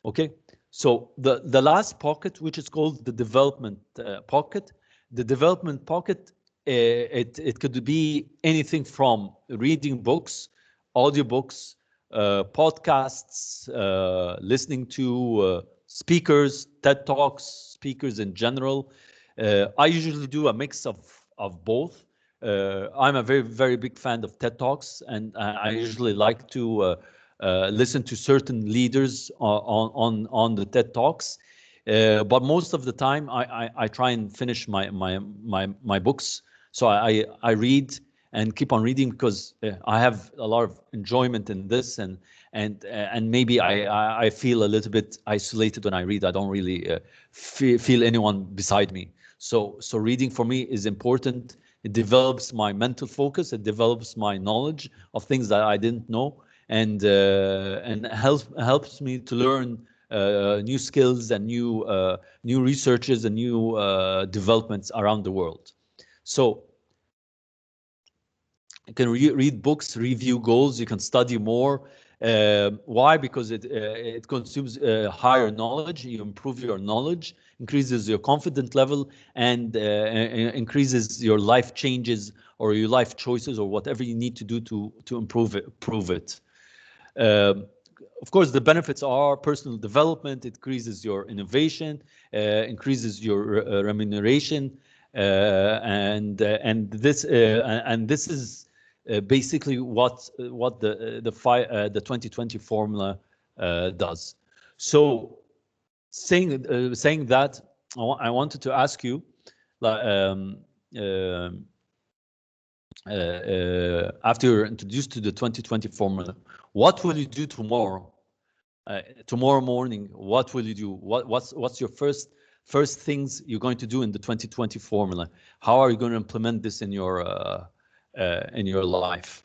Okay, so the last pocket, which is called the development pocket. The development pocket, it could be anything from reading books, audiobooks, podcasts, listening to speakers, TED Talks, speakers in general. I usually do a mix of both. I'm a very big fan of TED Talks, and I usually like to listen to certain leaders on the TED Talks. But most of the time, I try and finish my books. So I read and keep on reading, because I have a lot of enjoyment in this, and maybe I feel a little bit isolated when I read. I don't really feel anyone beside me. So reading for me is important. It develops my mental focus. It develops my knowledge of things that I didn't know, and helps me to learn new skills and new researches and new developments around the world. So you can read books, review goals. You can study more. Why? Because it consumes higher knowledge. You improve your knowledge, increases your confidence level, and increases your life changes, or your life choices, or whatever you need to do to improve it. Of course, the benefits are personal development. It increases your innovation, increases your remuneration, and this is basically what the 2020 formula does. So saying that, I wanted to ask you, after you're introduced to the 2020 formula, what will you do tomorrow? Tomorrow morning, what will you do? What's your first things you're going to do in the 2020 formula? How are you going to implement this in your life?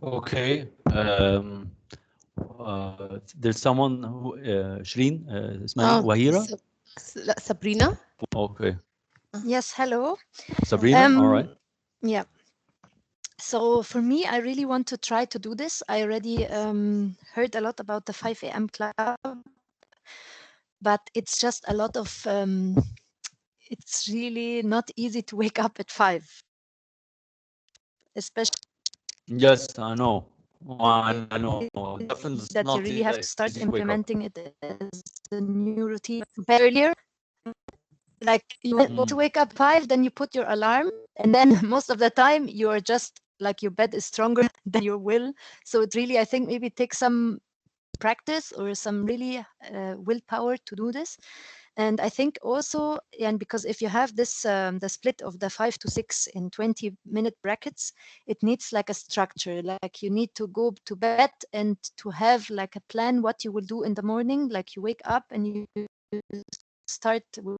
Okay. There's someone who, Shireen, اسمها Wahira? لا Sabrina. Okay. Yes, hello. Sabrina, all right. Yeah. So for me, I really want to try to do this. I already heard a lot about the 5 a.m. club, but it's just a lot of, it's really not easy to wake up at 5, especially Yes, I know. I know. Definitely that you not really have to start easy to wake up. implementing it as a new routine. Earlier, like you want to wake up 5, then you put your alarm, and then most of the time you are just like your bed is stronger than your will. So it really, I think maybe takes some practice or some really willpower to do this. And I think also, and because if you have this the split of the 5 to 6 in 20-minute brackets, it needs like a structure. Like you need to go to bed and to have like a plan what you will do in the morning. Like you wake up and you start with,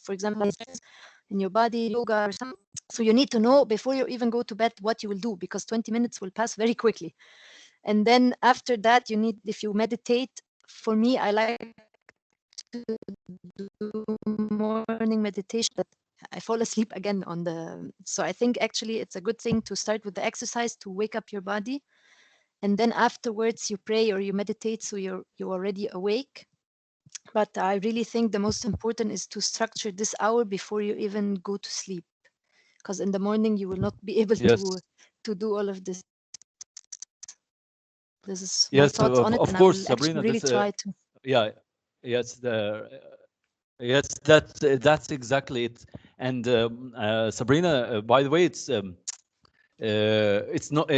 for example, in your body, yoga or something. So you need to know before you even go to bed what you will do, because 20 minutes will pass very quickly. And then after that, you need, if you meditate, for me, I like to do morning meditation, but I fall asleep again on the, so I think actually it's a good thing to start with the exercise to wake up your body. And then afterwards you pray or you meditate, so you're already awake. But I really think the most important is to structure this hour before you even go to sleep, because in the morning you will not be able to do all of this. This is my thoughts on it, of and course, I will Sabrina. actually really try to. Yeah, yes, yes, that's exactly it. And Sabrina, by the way, it's not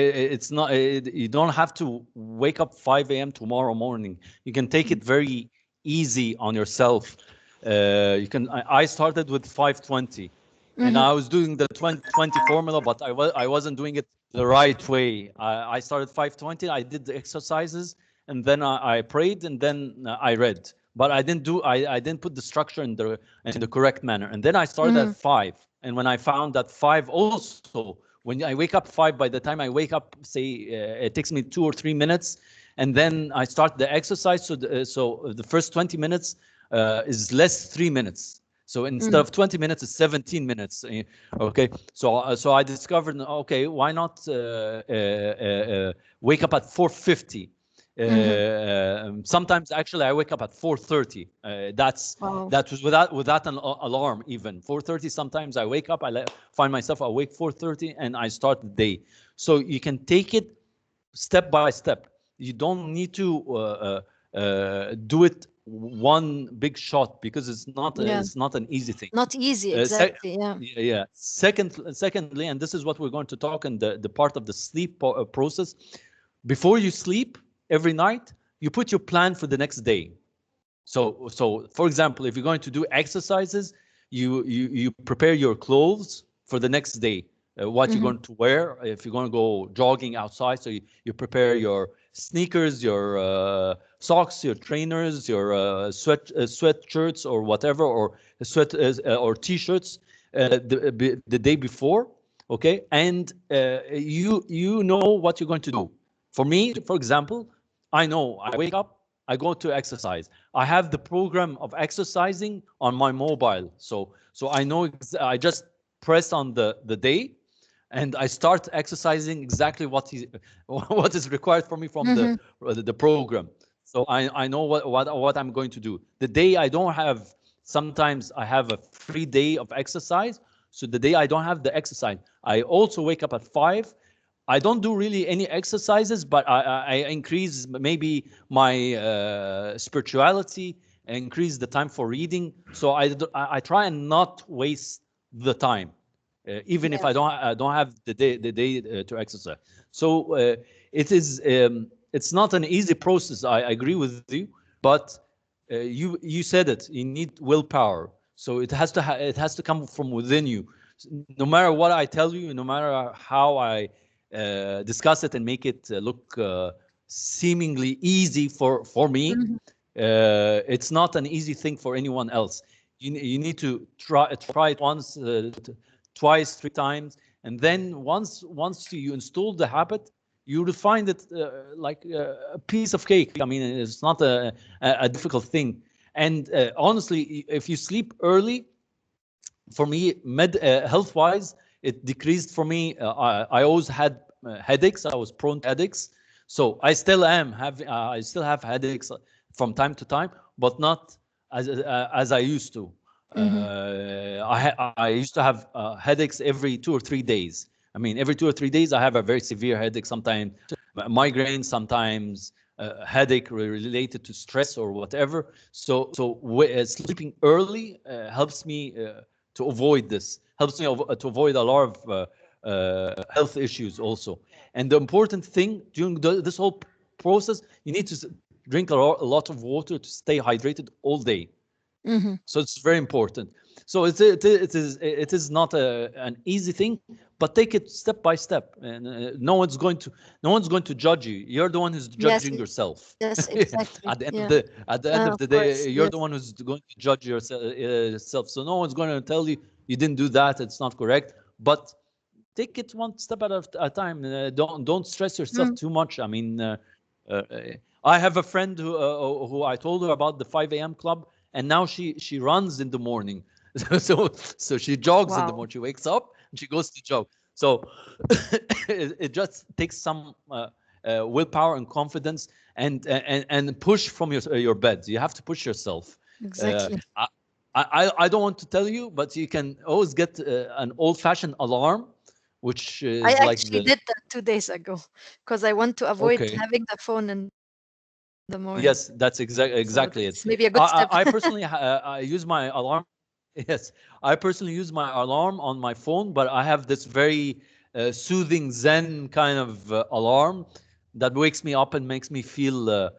you don't have to wake up 5 a.m. tomorrow morning. You can take it very easy on yourself. You can. I started with 5:20, and I was doing the 20 formula, but I wasn't doing it the right way. I started 5:20. I did the exercises, and then I prayed, and then I read. But I didn't put the structure in the correct manner. And then I started at 5. And when I found that 5 also, when I wake up 5, by the time I wake up, say it takes me 2 or 3 minutes, and then I start the exercise. So the first 20 minutes is less 3 minutes. So instead of 20 minutes, it's 17 minutes. Okay. So I discovered, okay, why not wake up at 4:50? Sometimes actually I wake up at 4:30. That was without an alarm even. 4:30. Sometimes I wake up, I find myself awake 4:30, and I start the day. So you can take it step by step. You don't need to do it one big shot, because it's not an easy thing. Not easy, exactly. Yeah. Secondly, and this is what we're going to talk in the part of the sleep process. Before you sleep every night, you put your plan for the next day. So for example, if you're going to do exercises, you prepare your clothes for the next day. What you're going to wear. If you're going to go jogging outside, so you prepare your sneakers, your socks, your trainers, your sweatshirts or whatever, or or t-shirts the day before. Okay, and you know what you're going to do. For me, for example, I know I wake up, I go to exercise. I have the program of exercising on my mobile, so I know I just press on the day, and I start exercising exactly what is required for me from the program. So I know what I'm going to do. The day I don't have, sometimes I have a free day of exercise. So the day I don't have the exercise, I also wake up at 5. I don't do really any exercises, but I increase maybe my spirituality, increase the time for reading. So I try and not waste the time, even if I don't have the day to exercise. So it's not an easy process. I agree with you, but you said it. You need willpower. So it has to come from within you. No matter what I tell you, no matter how I discuss it and make it look seemingly easy for me, it's not an easy thing for anyone else. You need to try it once, twice, 3 times, And then once you install the habit, you will find it like a piece of cake. I mean, it's not a difficult thing. And honestly, if you sleep early, for me, health-wise, it decreased for me. I always had headaches. I was prone to headaches, so I still am having. I still have headaches from time to time, but not as I used to. I used to have headaches every 2 or 3 days. I mean, every 2 or 3 days, I have a very severe headache. Sometimes migraine, sometimes headache related to stress or whatever. So sleeping early helps me to avoid this. Helps me to avoid a lot of health issues also. And the important thing during this whole process, you need to drink a lot of water to stay hydrated all day. So it's very important. So it is not an easy thing, but take it step by step, and no one's going to judge you. You're the one who's judging yourself. Yes, exactly. At the end Yeah. of the day, you're the one who's going to judge yourself. So no one's going to tell you didn't do that. It's not correct. But take it one step at a time. Don't stress yourself too much. I mean, I have a friend who I told her about the 5 a.m. club, and now she runs in the morning. So she jogs in the morning. She wakes up and she goes to jog. So it just takes some willpower and confidence and push from your bed. You have to push yourself. Exactly. I don't want to tell you, but you can always get an old-fashioned alarm, which is I like actually did that 2 days ago because I want to avoid having the phone in the morning. Yes, that's exactly it's maybe a good step. I personally I use my alarm. Yes, I personally use my alarm on my phone, but I have this very soothing Zen kind of alarm that wakes me up and makes me feel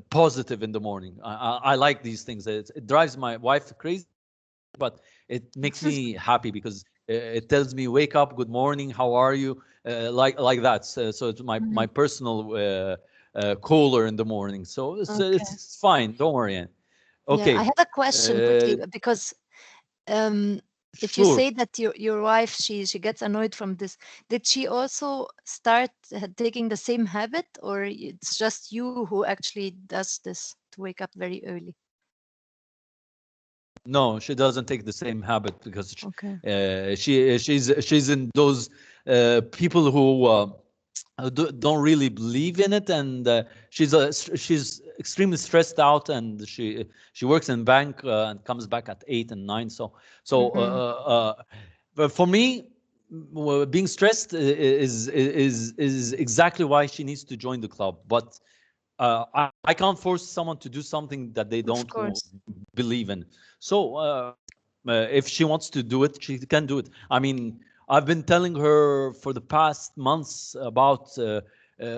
positive in the morning. I like these things. It drives my wife crazy, but it makes me happy because it tells me, wake up, good morning, how are you, like that. So it's my personal caller in the morning. So it's fine, don't worry. Okay. I have a question quickly, because if you say that your wife, she gets annoyed from this, did she also start taking the same habit, or it's just you who actually does this to wake up very early? No, she doesn't take the same habit because she's in those people who don't really believe in it, and she's extremely stressed out, and she works in bank and comes back at 8 and 9. But for me, being stressed is exactly why she needs to join the club. But I can't force someone to do something that they don't believe in. So if she wants to do it, she can do it. I mean, I've been telling her for the past months about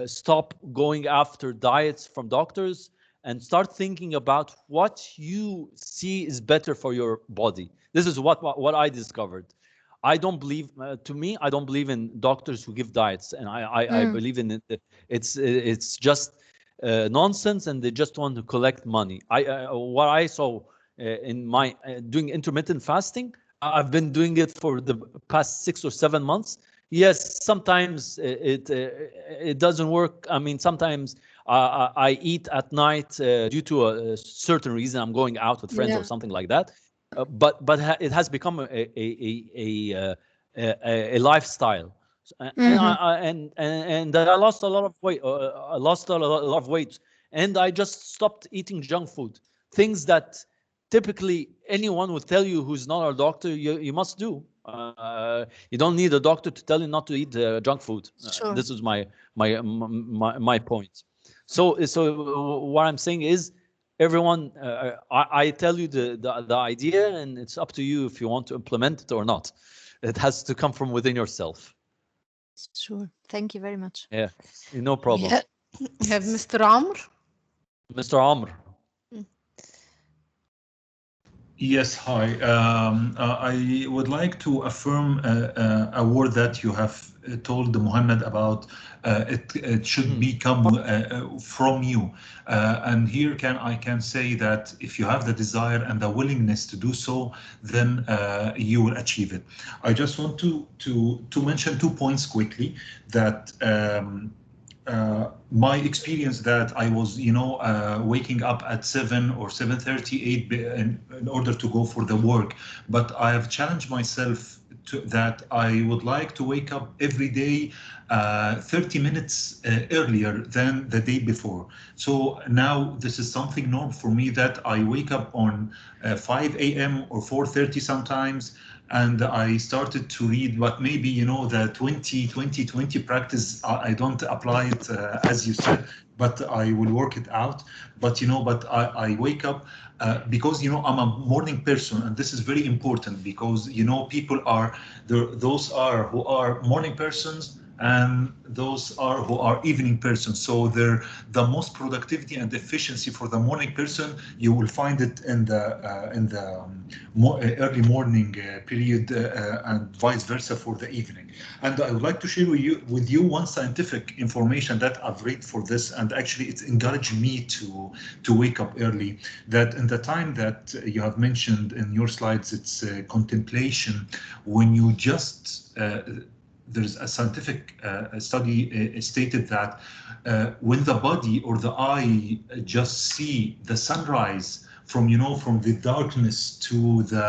stop going after diets from doctors and start thinking about what you see is better for your body. This is what I discovered. I don't believe, to me, I don't believe in doctors who give diets, and I believe in it. It's just nonsense, and they just want to collect money. What I saw in my doing intermittent fasting, I've been doing it for the past 6 or 7 months. Yes, sometimes it doesn't work. I mean, sometimes I eat at night due to a certain reason. I'm going out with friends or something like that. But it has become a lifestyle. And I lost a lot of weight. I lost a lot of weight, and I just stopped eating junk food. Things that typically anyone would tell you who's not a doctor you must do. You don't need a doctor to tell you not to eat junk food. This is my point. So what I'm saying is, everyone, I tell you the idea, and it's up to you if you want to implement it or not. It has to come from within yourself. Sure. Thank you very much. Yeah, no problem. Yeah. We have Mr. Amr. Mr. Amr. Yes, hi. I would like to affirm a word that you have told Muhammad about. It should become from you, and here I can say that if you have the desire and the willingness to do so, then you will achieve it. I just want to mention 2 points quickly that. My experience that I was, waking up at 7 or 7:30, 8 in order to go for the work. But I have challenged myself that I would like to wake up every day 30 minutes earlier than the day before. So now this is something normal for me that I wake up on 5 a.m. or 4:30 sometimes, and I started to read, but maybe, the 20 practice, I don't apply it as you said, but I will work it out. But I wake up because, I'm a morning person, and this is very important because, people are there, those are who are morning persons, and those are who are evening persons. So they're the most productivity and efficiency for the morning person. You will find it in the early morning period, and vice versa for the evening. And I would like to share with you one scientific information that I've read for this, and actually it's encouraged me to wake up early. That in the time that you have mentioned in your slides, it's contemplation. When you just there's a scientific study stated that when the body or the eye just see the sunrise from the darkness to the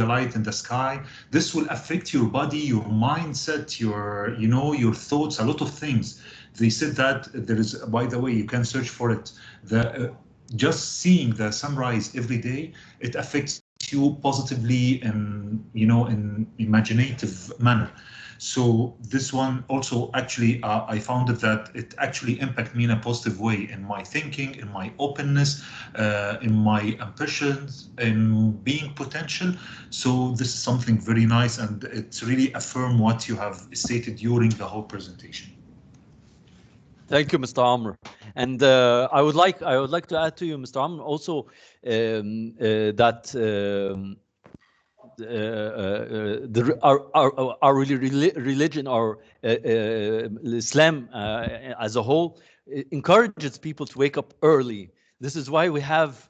light in the sky, this will affect your body, your mindset, your thoughts, a lot of things. They said that there is, by the way, you can search for it, the just seeing the sunrise every day, it affects you positively in imaginative manner. So this one also actually, I found that it actually impacted me in a positive way in my thinking, in my openness, in my ambitions, in being potential. So this is something very nice, and it's really affirm what you have stated during the whole presentation. Thank you, Mr. Amr. And I would like to add to you, Mr. Amr, also that our religion, our Islam as a whole, encourages people to wake up early. This is why we have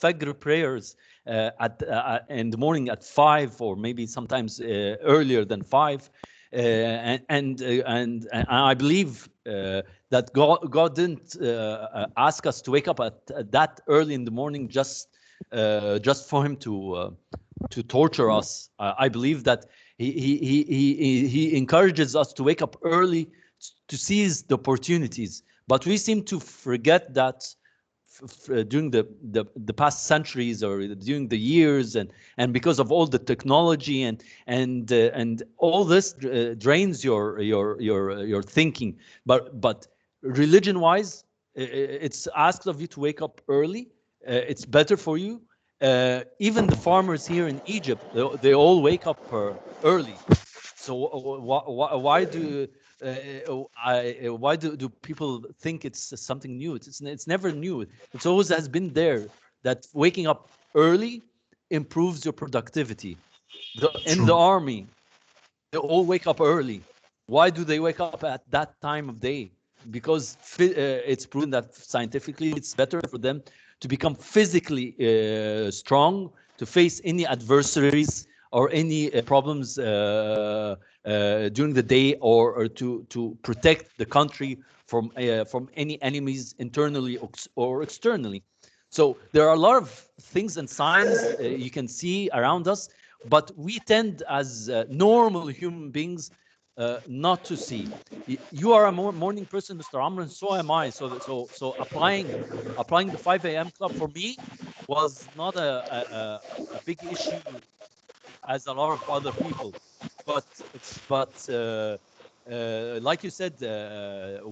Fajr prayers in the morning at 5, or maybe sometimes earlier than 5. And I believe that God didn't ask us to wake up at that early in the morning just for Him to torture us. I believe that He encourages us to wake up early to seize the opportunities. But we seem to forget that during the past centuries, or during the years, and because of all the technology and all this drains your thinking. But religion wise, it's asked of you to wake up early. It's better for you. Even the farmers here in Egypt, they all wake up early. So why do people think it's something new? It's never new. It's always has been there, that waking up early improves your productivity. In the army, they all wake up early. Why do they wake up at that time of day? Because it's proven that scientifically it's better for them to become physically strong, to face any adversaries or any problems during the day, or to protect the country from any enemies internally or externally. So there are a lot of things and signs you can see around us, but we tend as normal human beings not to see. You are a morning person, Mr. Amr, and so am I. So applying the 5 a.m. club for me was not a big issue as a lot of other people. But like you said,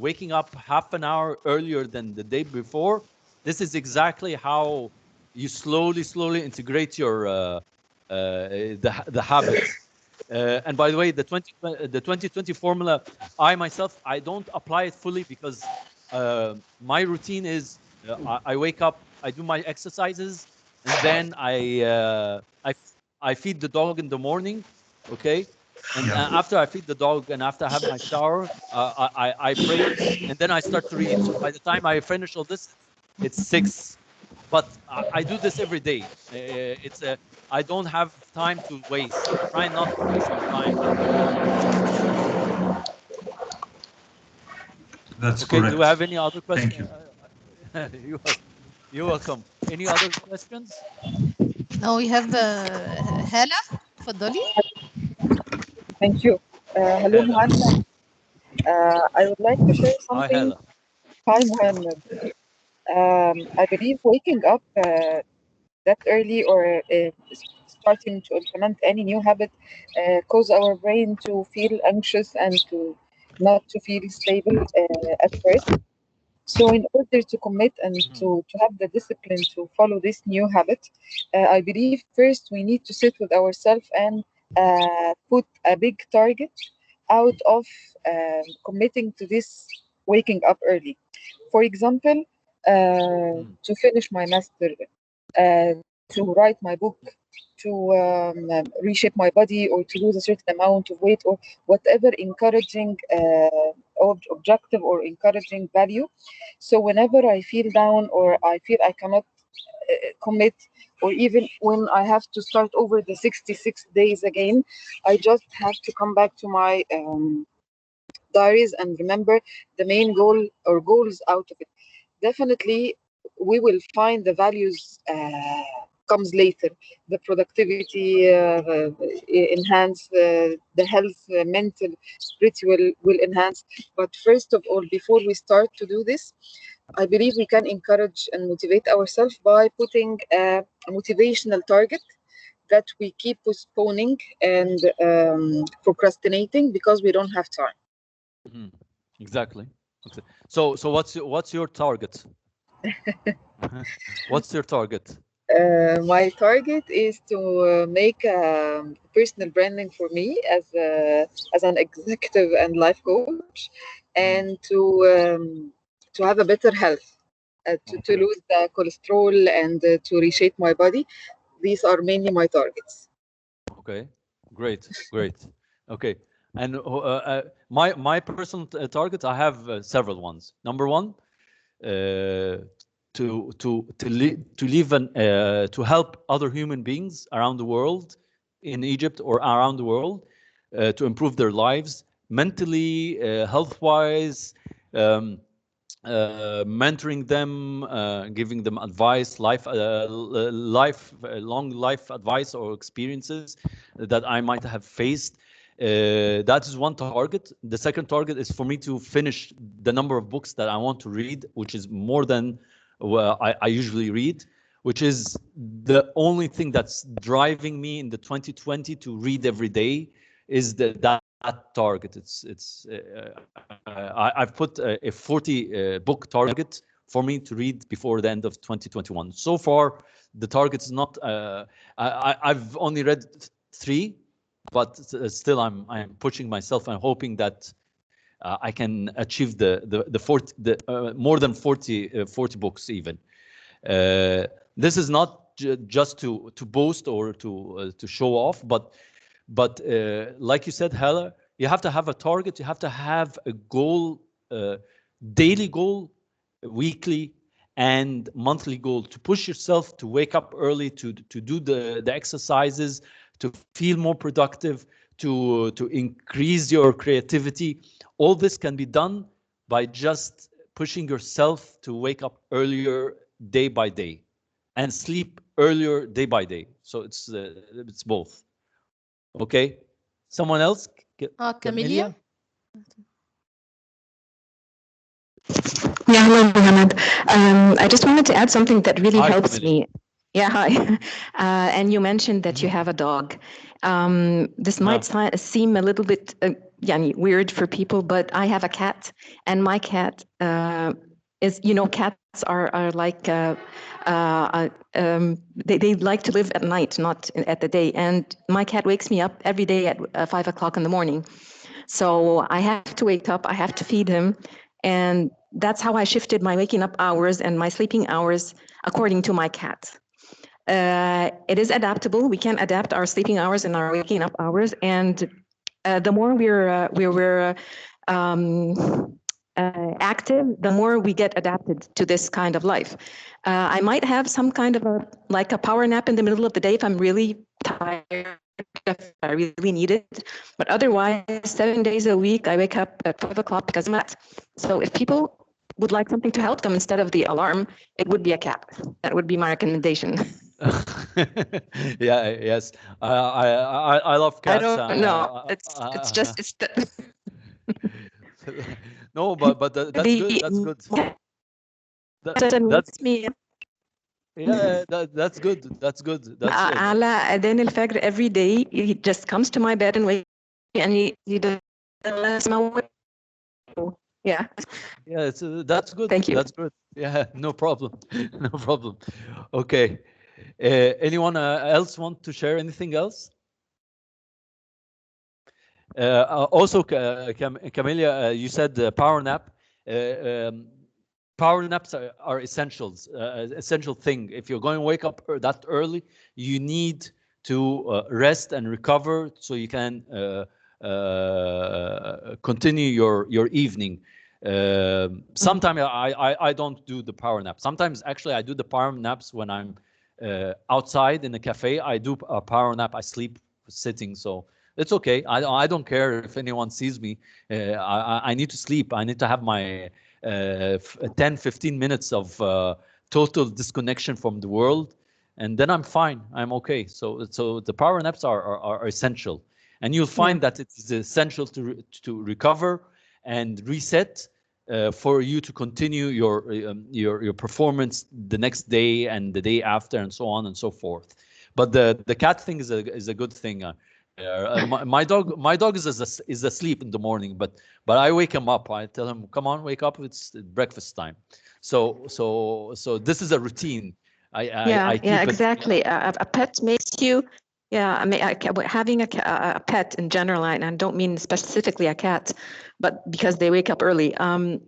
waking up half an hour earlier than the day before, this is exactly how you slowly integrate your the habits. And by the way, the 2020 formula, I myself, I don't apply it fully because my routine is I wake up, I do my exercises, and then I feed the dog in the morning, okay, and after I feed the dog and after I have my shower, I pray, and then I start to read. So by the time I finish all this, it's 6. But I do this every day. I don't have time to waste. I try not to waste my time. That's Okay. correct. Do we have any other questions? Thank you. You're welcome. Any other questions? Now we have Hala. تفضلي. Thank you. Hello, Hela. Muhammad. I would like to share Hi, something. Hela. Hi, Muhammad. I believe waking up that early or starting to implement any new habit cause our brain to feel anxious and to not to feel stable at first. So in order to commit and to have the discipline to follow this new habit, I believe first we need to sit with ourselves and put a big target out of committing to this waking up early. For example, to finish my master, to write my book, to reshape my body, or to lose a certain amount of weight, or whatever encouraging objective or encouraging value. So whenever I feel down or I feel I cannot commit, or even when I have to start over the 66 days again, I just have to come back to my diaries and remember the main goal or goals out of it. Definitely, we will find the values comes later. The productivity enhance, the health, mental, spiritual will enhance. But first of all, before we start to do this, I believe we can encourage and motivate ourselves by putting a motivational target that we keep postponing and procrastinating because we don't have time. Exactly. So what's your target? What's your target? My target is to make personal branding for me as an executive and life coach, and to have a better health, to lose the cholesterol and to reshape my body. These are mainly my targets. Okay, great. Okay, and my personal targets, I have several ones. Number one, to help other human beings around the world, in Egypt or around the world, to improve their lives mentally, health-wise, mentoring them, giving them advice, long life advice or experiences that I might have faced. That is one target. The second target is for me to finish the number of books that I want to read, which is more than I usually read, which is the only thing that's driving me in the 2020 to read every day, is that target. I've put a 40 book target for me to read before the end of 2021. So far, the target is not. I've only read 3, but still I'm pushing myself and hoping that I can achieve the more than 40 books even. This is not just to boast or to show off, but like you said, Hala, you have to have a target. You have to have a goal, daily goal, weekly and monthly goal, to push yourself to wake up early, to do the exercises, to feel more productive, to increase your creativity. All this can be done by just pushing yourself to wake up earlier day by day and sleep earlier day by day. So it's both. Okay. Someone else? Camelia. Yeah, hello, Mohammed. I just wanted to add something that really helps Camelia. me. Yeah, hi. And you mentioned that you have a dog. This might seem a little bit weird for people, but I have a cat, and my cat is, cats are like, they like to live at night, not at the day. And my cat wakes me up every day at 5 o'clock in the morning. So I have to wake up, I have to feed him. And that's how I shifted my waking up hours and my sleeping hours according to my cat. It is adaptable. We can adapt our sleeping hours and our waking up hours, and the more we're active, the more we get adapted to this kind of life. I might have some kind of a power nap in the middle of the day if I'm really tired, if I really need it. But otherwise, 7 days a week, I wake up at 5 o'clock because I'm at. So if people would like something to help them instead of the alarm, it would be a cat. That would be my recommendation. Yeah, yes. I love I cats. don't know. It's just No, but that's good. That's good. That's me yeah. That's good. That's good. That's على أذان الفجر every day. He just comes to my bed and wakes me, and he does my yeah. yeah. It's that's good. Thank you. That's good. Yeah, no problem. No problem. Okay. Anyone else want to share anything else? Also, Camelia, you said power nap. Power naps are essentials, essential thing. If you're going to wake up that early, you need to rest and recover so you can continue your evening. Sometimes I don't do the power nap. Sometimes actually I do the power naps when I'm outside in a cafe. I do a power nap. I sleep sitting, so it's okay. I don't care if anyone sees me. I need to sleep. I need to have my 10-15 minutes of total disconnection from the world, and then I'm fine. I'm okay. So the power naps are essential, and you'll find that it's essential to recover and reset for you to continue your performance the next day and the day after, and so on and so forth. But the cat thing is a good thing. My dog is asleep in the morning, but I wake him up. I tell him, "Come on, wake up! It's breakfast time." So this is a routine. I keep exactly. A pet makes you. Yeah, I mean, having a pet in general, and I don't mean specifically a cat, but because they wake up early.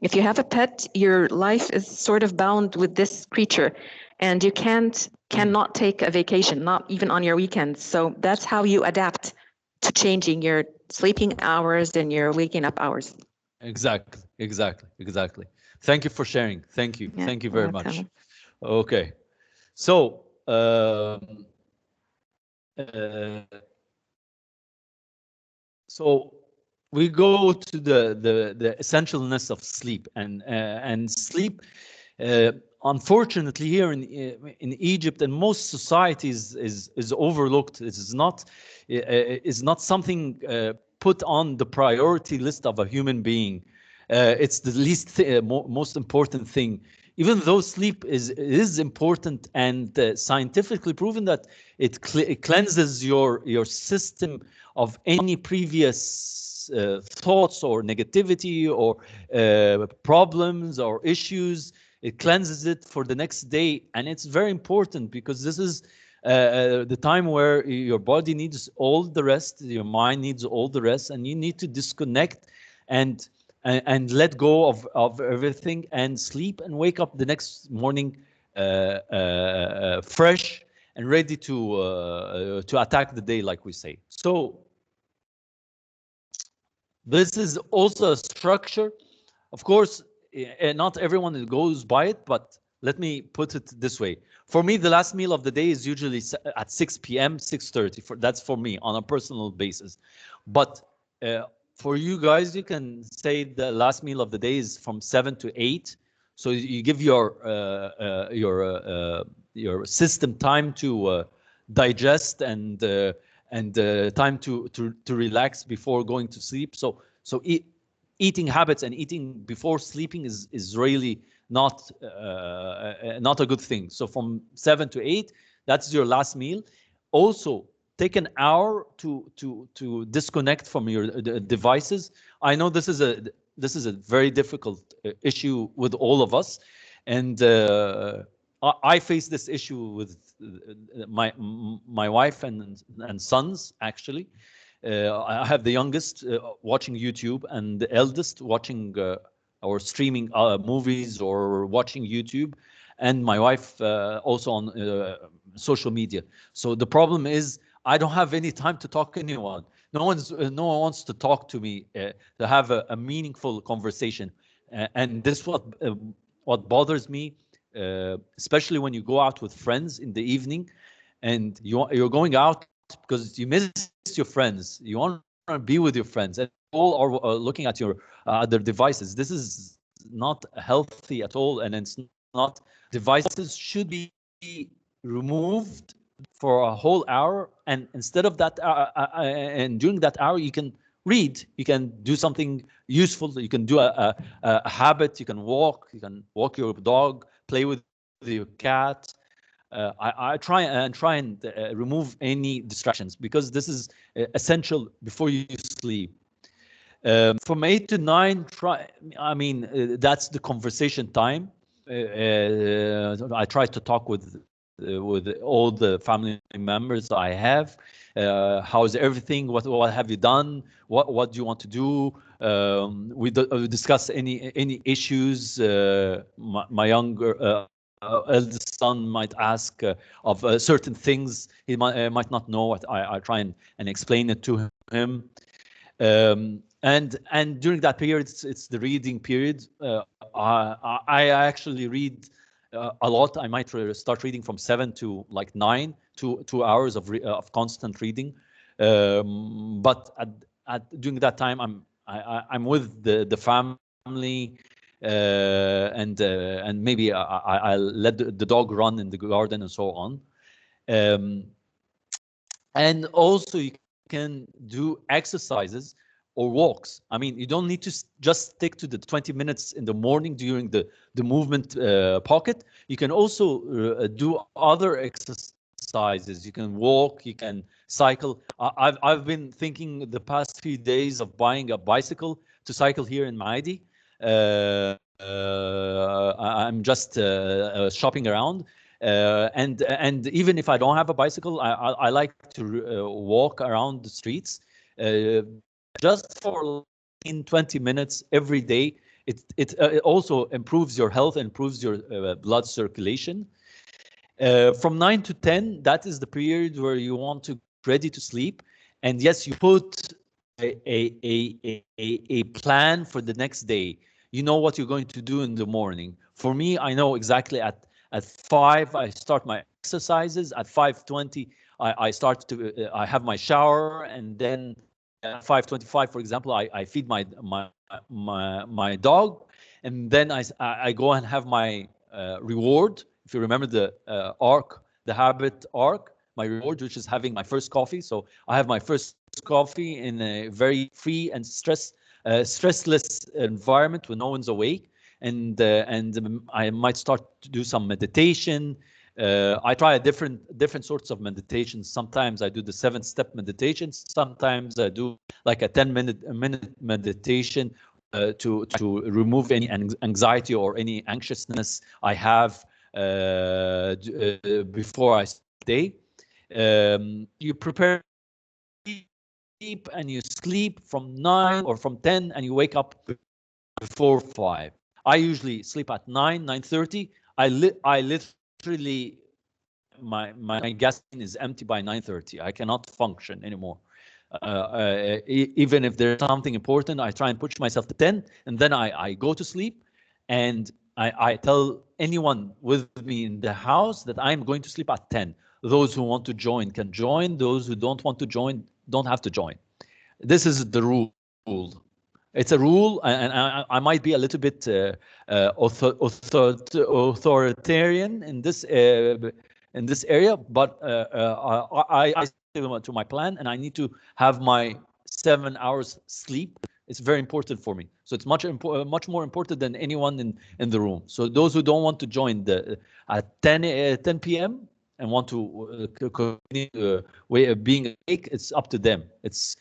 If you have a pet, your life is sort of bound with this creature, and you cannot take a vacation, not even on your weekends. So that's how you adapt to changing your sleeping hours and your waking up hours. Exactly. Thank you for sharing. Thank you very much. Welcome. Okay, so so we go to the essentialness of sleep, and sleep. Unfortunately, here in Egypt and most societies is overlooked. It is not something put on the priority list of a human being. It's the least most important thing. Even though sleep is important and scientifically proven that it cleanses your system of any previous thoughts or negativity or problems or issues. It cleanses it for the next day, and it's very important because this is the time where your body needs all the rest, your mind needs all the rest, and you need to disconnect and let go of everything and sleep and wake up the next morning fresh and ready to attack the day, like we say. So this is also a structure. Of course, not everyone goes by it, but let me put it this way. For me, the last meal of the day is usually at 6 p.m., 6:30. That's for me on a personal basis. But for you guys, you can say the last meal of the day is from 7 to 8. So you give your system time to digest and time to relax before going to sleep. So eating habits and eating before sleeping is really not a good thing. So from 7 to 8, that's your last meal. Also, take an hour to disconnect from your devices. I know this is a very difficult issue with all of us, and I face this issue with my wife and sons actually. I have the youngest watching YouTube and the eldest watching or streaming movies or watching YouTube. and my wife also on social media. So the problem is I don't have any time to talk to anyone. No one wants to talk to me to have a meaningful conversation, and this what bothers me, especially when you go out with friends in the evening, and you're going out because you miss your friends. You want to be with your friends, and all are looking at your other devices. This is not healthy at all, and it's not. Devices should be removed for a whole hour, and instead of that, and during that hour, you can read. You can do something useful. You can do a habit. You can walk. You can walk your dog. Play with your cat. I try and remove any distractions, because this is essential before you sleep. From 8 to 9, that's the conversation time. I try to talk with all the family members I have. How's everything? What have you done? What do you want to do? We discuss any issues. My younger eldest son might ask of certain things he might not know. I try and explain it to him. And during that period, it's the reading period. I actually read a lot. I might start reading from 7 to like 9, 2 hours of constant reading. But during that time, I'm with the family, and maybe I let the dog run in the garden and so on. And also you can do exercises or walks. I mean, you don't need to just stick to the 20 minutes in the morning during the movement pocket. You can also do other exercises. You can walk, you can cycle. I've been thinking the past few days of buying a bicycle to cycle here in Maadi. I'm just shopping around. And even if I don't have a bicycle, I like to walk around the streets just for in 20 minutes every day. It also improves your health, improves your blood circulation. From 9 to 10, that is the period where you want to get ready to sleep. And yes, you put a plan for the next day. You know what you're going to do in the morning. For me, I know exactly at 5, I start my exercises. At 5:20, I start to I have my shower, and then at 5:25, for example, I feed my dog, and then I go and have my reward. If you remember the the habit arc, my reward, which is having my first coffee. So I have my first coffee in a very free and stressless environment when no one's awake. And I might start to do some meditation. I try different sorts of meditations. Sometimes I do the 7-step meditation. Sometimes I do like a 10-minute meditation to remove any anxiety or any anxiousness I have before I stay. You prepare sleep, and you sleep from 9 or from 10, and you wake up before 5. I usually sleep at 9:30. I literally my gas is empty by 9:30. I cannot function anymore. Even if there's something important, I try and push myself to 10, and then I go to sleep, and I tell anyone with me in the house that I'm going to sleep at 10. Those who want to join can join. Those who don't want to join don't have to join. This is the rule. It's a rule, and I might be a little bit authoritarian in this area, but I stick to my plan, and I need to have my 7 hours sleep. It's very important for me. So it's much more important than anyone in the room. So those who don't want to join at 10 p.m. and want to continue way of being awake, it's up to them. It's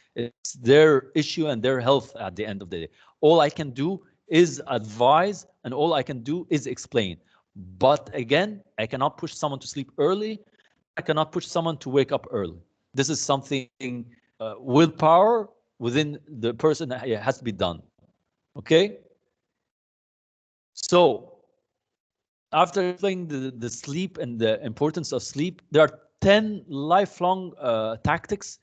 their issue and their health at the end of the day. All I can do is advise, and all I can do is explain. But again, I cannot push someone to sleep early. I cannot push someone to wake up early. This is something willpower within the person that has to be done. Okay? So after explaining the sleep and the importance of sleep, there are 10 lifelong tactics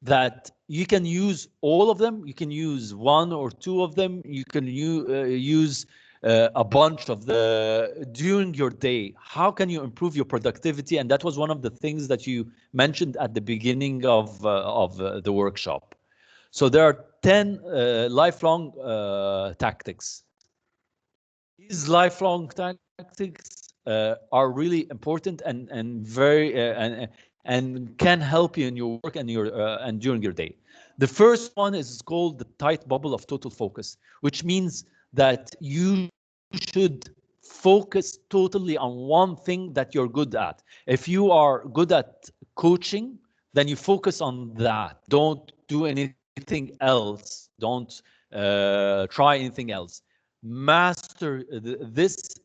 that you can use all of them. You can use one or two of them. You can use a bunch of the during your day. How can you improve your productivity? And that was one of the things that you mentioned at the beginning of the workshop. So there are 10 lifelong tactics. These lifelong tactics are really important and very and can help you in your work and your and during your day. The first one is called the tight bubble of total focus, which means that you should focus totally on one thing that you're good at. If you are good at coaching, then you focus on that. Don't do anything else. Don't try anything else. Master this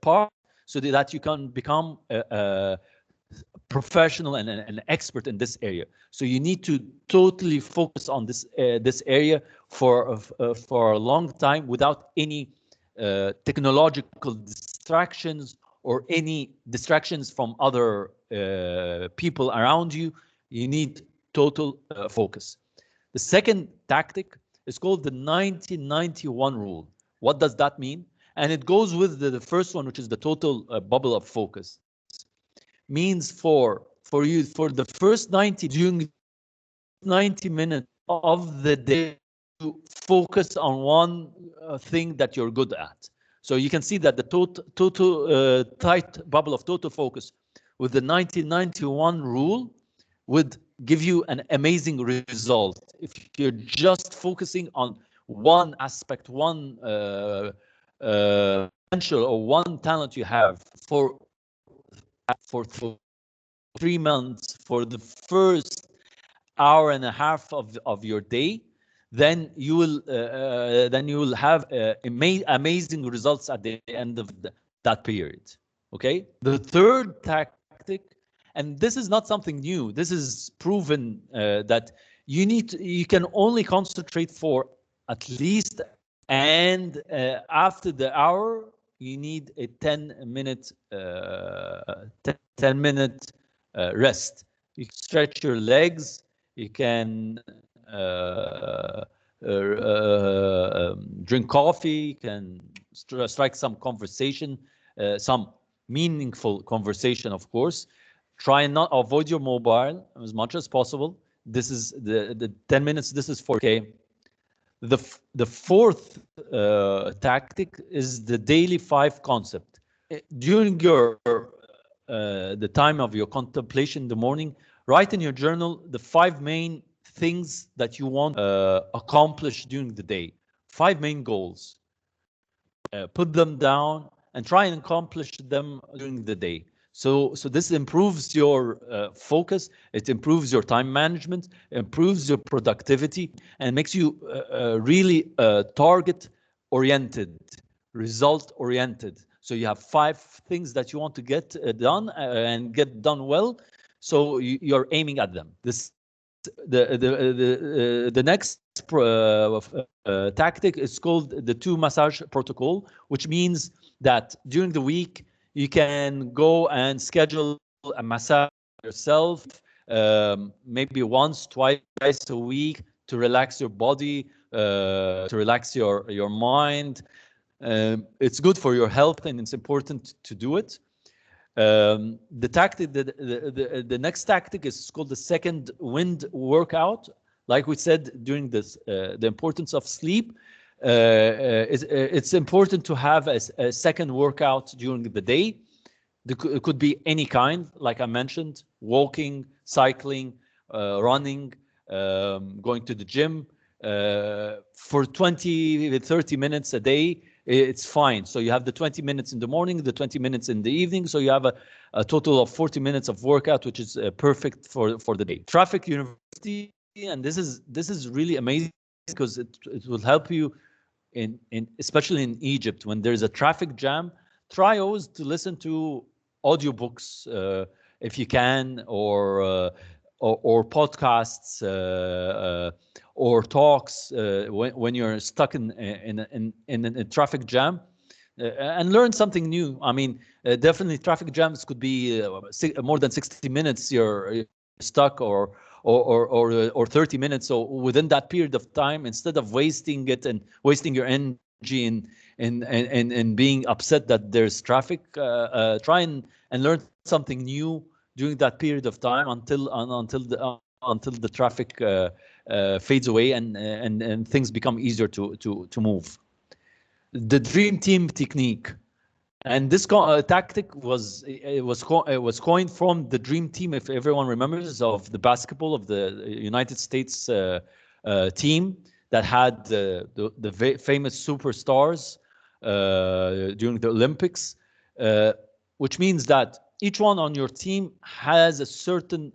part so that you can become a professional and an expert in this area. So you need to totally focus on this area for a long time without any technological distractions or any distractions from other people around you. You need total focus. The second tactic is called the 90-91 rule. What does that mean? And it goes with the first one, which is the total bubble of focus. Means for you, for the first 90 minutes of the day, to focus on one thing that you're good at. So you can see that the total tight bubble of total focus with the 90-91 rule would give you an amazing result if you're just focusing on one aspect, one potential or one talent you have for 3 months, for the first hour and a half of your day, then you will have amazing results at the end of that period. Okay. The third tactic, and this is not something new. This is proven that you can only concentrate for at least, and after the hour, you need a 10-minute rest. You stretch your legs. You can drink coffee. You can strike some conversation, some meaningful conversation, of course. Try and not avoid your mobile as much as possible. This is the 10 minutes. This is 4K. The fourth tactic is the daily 5 concept. During your the time of your contemplation in the morning, write in your journal the 5 main things that you want to accomplish during the day. 5 main goals. Put them down and try and accomplish them during the day. So this improves your focus. It improves your time management, improves your productivity, and makes you really target-oriented, result-oriented. So you have 5 things that you want to get done and get done well. So you're aiming at them. The next tactic is called the 2 massage protocol, which means that during the week you can go and schedule a massage yourself, maybe once, twice a week, to relax your body, to relax your mind. It's good for your health, and it's important to do it. The tactic, the next tactic is called the second wind workout. Like we said during this, the importance of sleep. It's important to have a second workout during the day. It could be any kind, like I mentioned: walking, cycling, running, going to the gym. For 20 to 30 minutes a day, it's fine. So you have the 20 minutes in the morning, the 20 minutes in the evening. So you have a total of 40 minutes of workout, which is perfect for the day. Traffic University, and this is really amazing because it will help you in especially in Egypt when there's a traffic jam. Try always to listen to audiobooks if you can, or podcasts, or talks when you're stuck in a traffic jam. and learn something new. I mean, definitely traffic jams could be more than 60 minutes you're stuck, or 30 minutes. So within that period of time, instead of wasting it and wasting your energy and being upset that there's traffic, try and learn something new during that period of time until the traffic fades away and things become easier to move. The dream team technique, and this tactic was coined from the dream team, if everyone remembers, of the basketball of the United States team that had the famous superstars during the Olympics, which means that each one on your team has a certain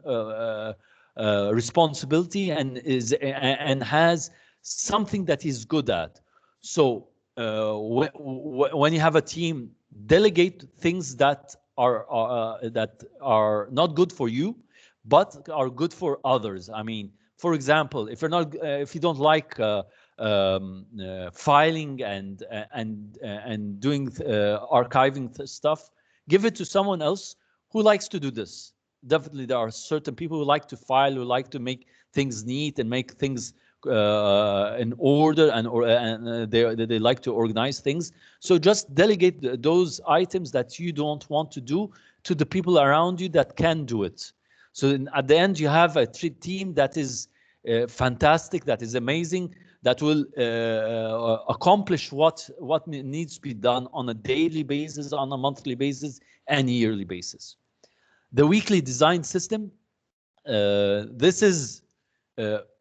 responsibility and has something that he's good at. So when you have a team, delegate things that are not good for you, but are good for others. I mean, for example, if you don't like filing and doing archiving stuff, give it to someone else who likes to do this. Definitely, there are certain people who like to file, who like to make things neat and make things in order, and they like to organize things. So just delegate those items that you don't want to do to the people around you that can do it. So at the end, you have a team that is fantastic, that is amazing, that will accomplish what needs to be done on a daily basis, on a monthly basis, and yearly basis. The weekly design system, this is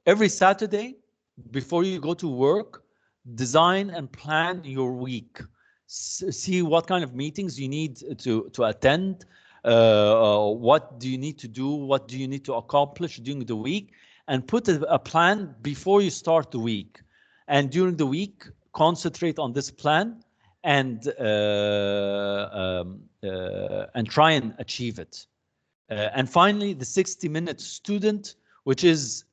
every Saturday before you go to work, design and plan your week. See what kind of meetings you need to attend, what do you need to do, what do you need to accomplish during the week, and put a plan before you start the week. And during the week, concentrate on this plan and try and achieve it. And finally, the 60-minute student, which is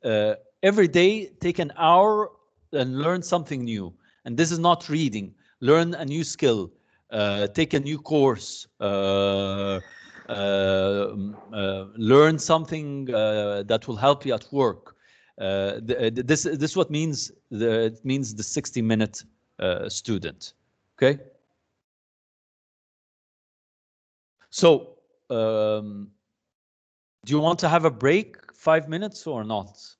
every day take an hour and learn something new. And this is not reading. Learn a new skill. Take a new course. Learn something that will help you at work. This what means it means the 60-minute student. Okay. So do you want to have a break, 5 minutes or not?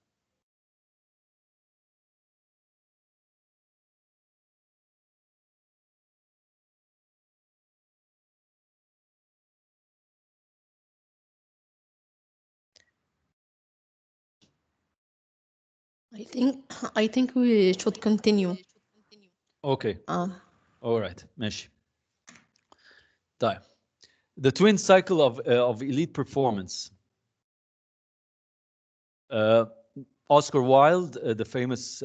I think we should continue. Okay. All right. ماشي. طيب. The twin cycle of elite performance. Oscar Wilde, the famous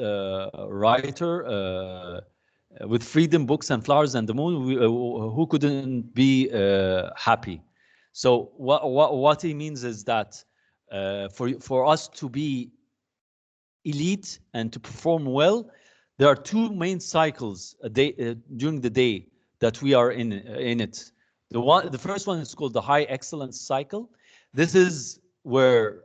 writer, with Freedom, Books, and Flowers and the Moon, who couldn't be happy? So what he means is that for us to be elite and to perform well, there are two main cycles during the day that we are in it. The first one is called the high excellence cycle. This is where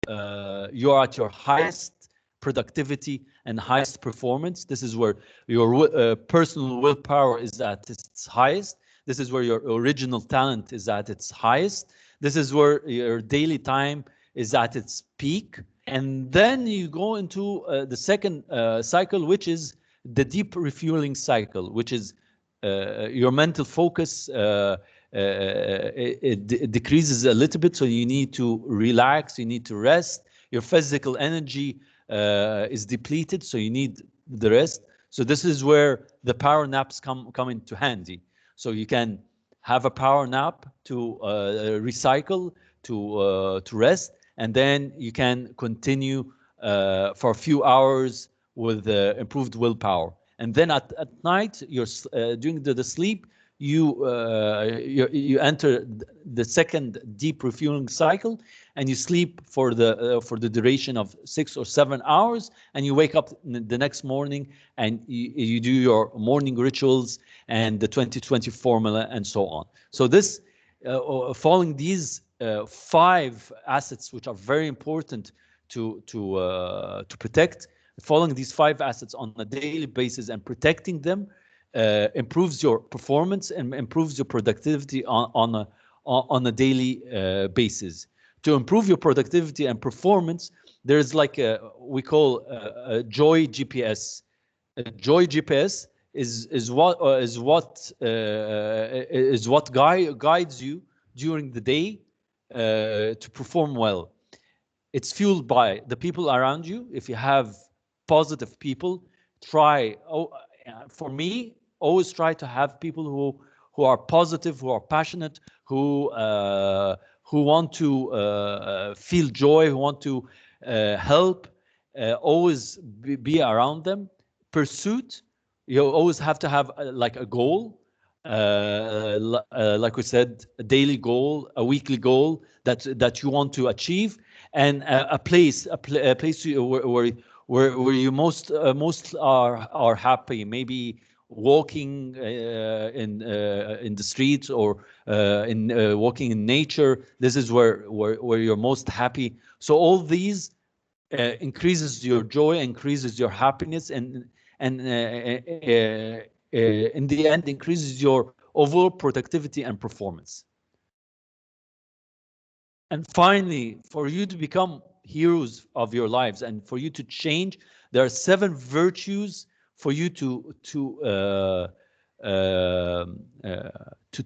you're at your highest productivity and highest performance. This is where your personal willpower is at its highest. This is where your original talent is at its highest. This is where your daily time is at its peak. And then you go into the second cycle, which is the deep refueling cycle, which is your mental focus it decreases a little bit, so you need to relax, you need to rest. Your physical energy is depleted, so you need the rest. So this is where the power naps come into handy. So you can have a power nap to recycle, to rest, and then you can continue for a few hours with improved willpower. And then at night, you're during the sleep, you enter the second deep refueling cycle, and you sleep for the duration of 6 or 7 hours, and you wake up the next morning and you do your morning rituals and the 2020 formula and so on. So this following these 5 assets, which are very important to protect, following these 5 assets on a daily basis and protecting them improves your performance and improves your productivity on a daily basis. To improve your productivity and performance, there's like we call a joy GPS. A joy GPS is what guides you during the day to perform well. It's fueled by the people around you. If you have positive people, for me, always try to have people who are positive, who are passionate, who want to feel joy, who want to help. Always be around them. Pursuit, you always have to have like a goal, like we said, a daily goal, a weekly goal that you want to achieve, and a place where you most are happy. Maybe walking in the streets, or in walking in nature. This is where you're most happy. So all these increases your joy, increases your happiness, and in the end increases your overall productivity and performance. And finally, for you to become heroes of your lives and for you to change, there are 7 virtues for you to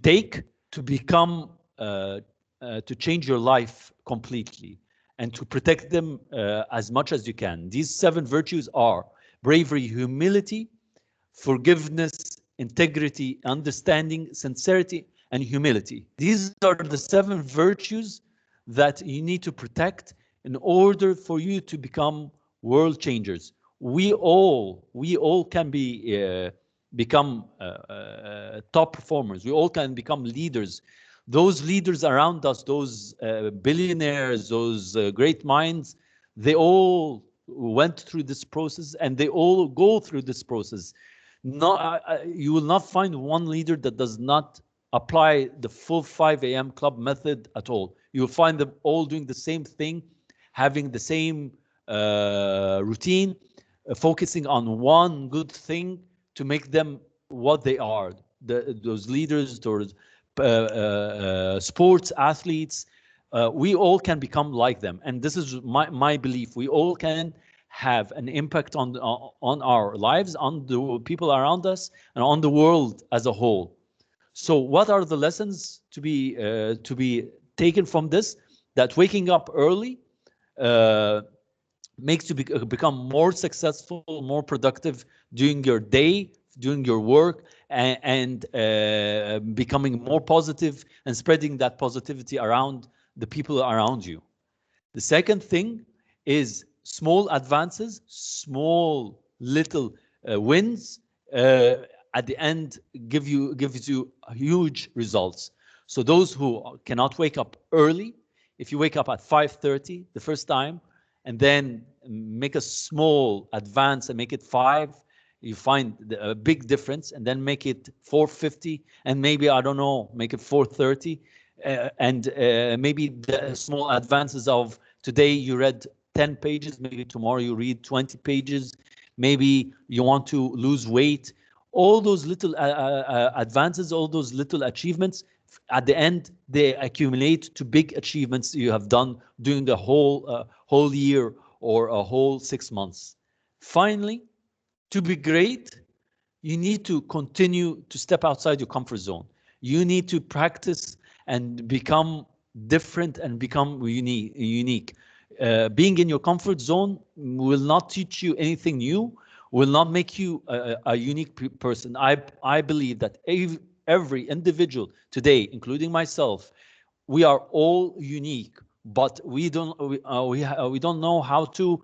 take to become to change your life completely and to protect them as much as you can. These 7 virtues are bravery, humility, forgiveness, integrity, understanding, sincerity, and humility. These are the 7 virtues that you need to protect in order for you to become world changers. We all can become top performers. We all can become leaders. Those leaders around us, those billionaires, those great minds, they all went through this process, and they all go through this process. You will not find one leader that does not apply the full 5 a.m. club method at all. You'll find them all doing the same thing, having the same routine, focusing on one good thing to make them what they are. Those leaders, those sports athletes, we all can become like them. And this is my belief. We all can have an impact on our lives, on the people around us, and on the world as a whole. So what are the lessons to be taken from this? That waking up early makes you become more successful, more productive during your day, doing your work, and becoming more positive and spreading that positivity around the people around you. The second thing is small advances, small little wins at the end gives you huge results. So those who cannot wake up early, if you wake up at 5:30 the first time, and then make a small advance and make it 5, you find a big difference, and then make it 4:50, and maybe, I don't know, make it 4:30, and maybe the small advances of today you read 10 pages, maybe tomorrow you read 20 pages, maybe you want to lose weight. All those little advances, all those little achievements, at the end, they accumulate to big achievements you have done during the whole year or a whole 6 months. Finally, to be great, you need to continue to step outside your comfort zone. You need to practice and become different and become unique. Being in your comfort zone will not teach you anything new, will not make you a unique person. I believe that every individual today, including myself, we are all unique, but we don't know how to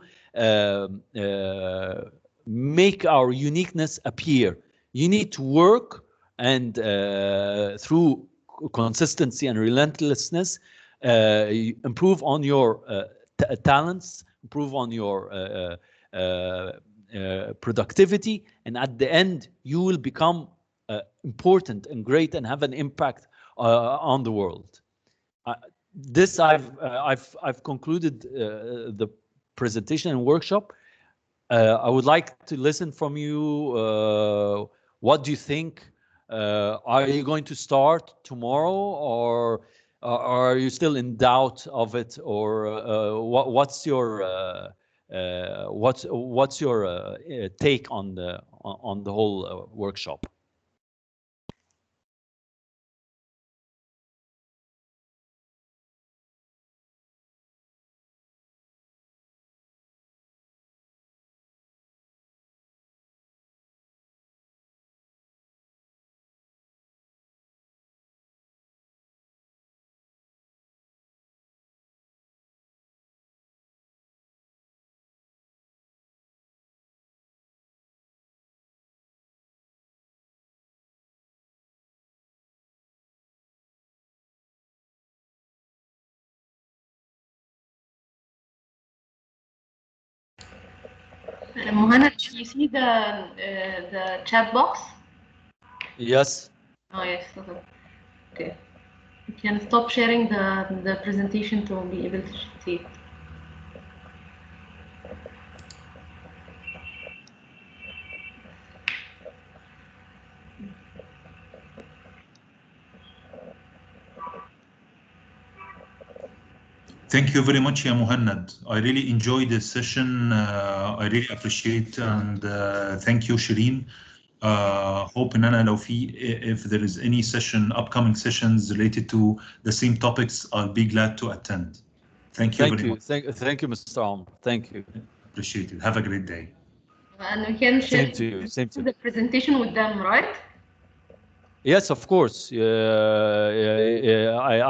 make our uniqueness appear. You need to work, and through consistency and relentlessness, improve on your talents, improve on your productivity, and at the end you will become important and great and have an impact on the world. This I've concluded the presentation and workshop. I would like to listen from you. What do you think? Are you going to start tomorrow, or are you still in doubt of it, or what's your take on the whole workshop? Mohanad, you see the chat box? Yes. Oh yes. Okay. You can stop sharing the presentation to be able to see it. Thank you very much, ya Muhannad. I really enjoyed this session. I really appreciate, and thank you, Shireen. Hope إن أنا لو في if there is any session, upcoming sessions related to the same topics, I'll be glad to attend. Thank you very much. Thank you, Mr. Amr. Thank you. Appreciate it. Have a great day. And we can share Same to you. Same to you. the presentation with them, right? Yes, of course.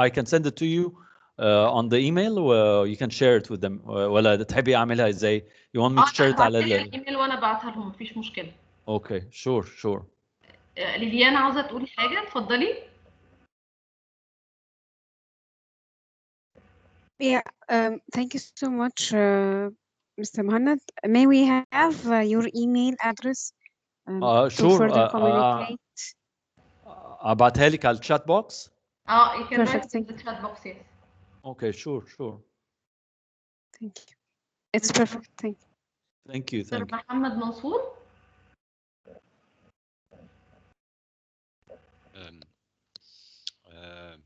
I can send it to you on the email. You can share it with them. ولا تحبي أعملها إزاي? You want me to share it على الايميل وانا ابعتها لهم مفيش مشكله. Okay, sure. ليليان عاوزه تقولي حاجه، اتفضلي. Yeah, thank you so much, Mr. Mohanad. May we have your email address to sure. further communicate? أبعتها لك على الشات بوكس. You can Perfect, write in the chat box, yes. Okay, sure. Thank you. It's perfect. Thank you. Thank you. Mr. Mohammed Mansour.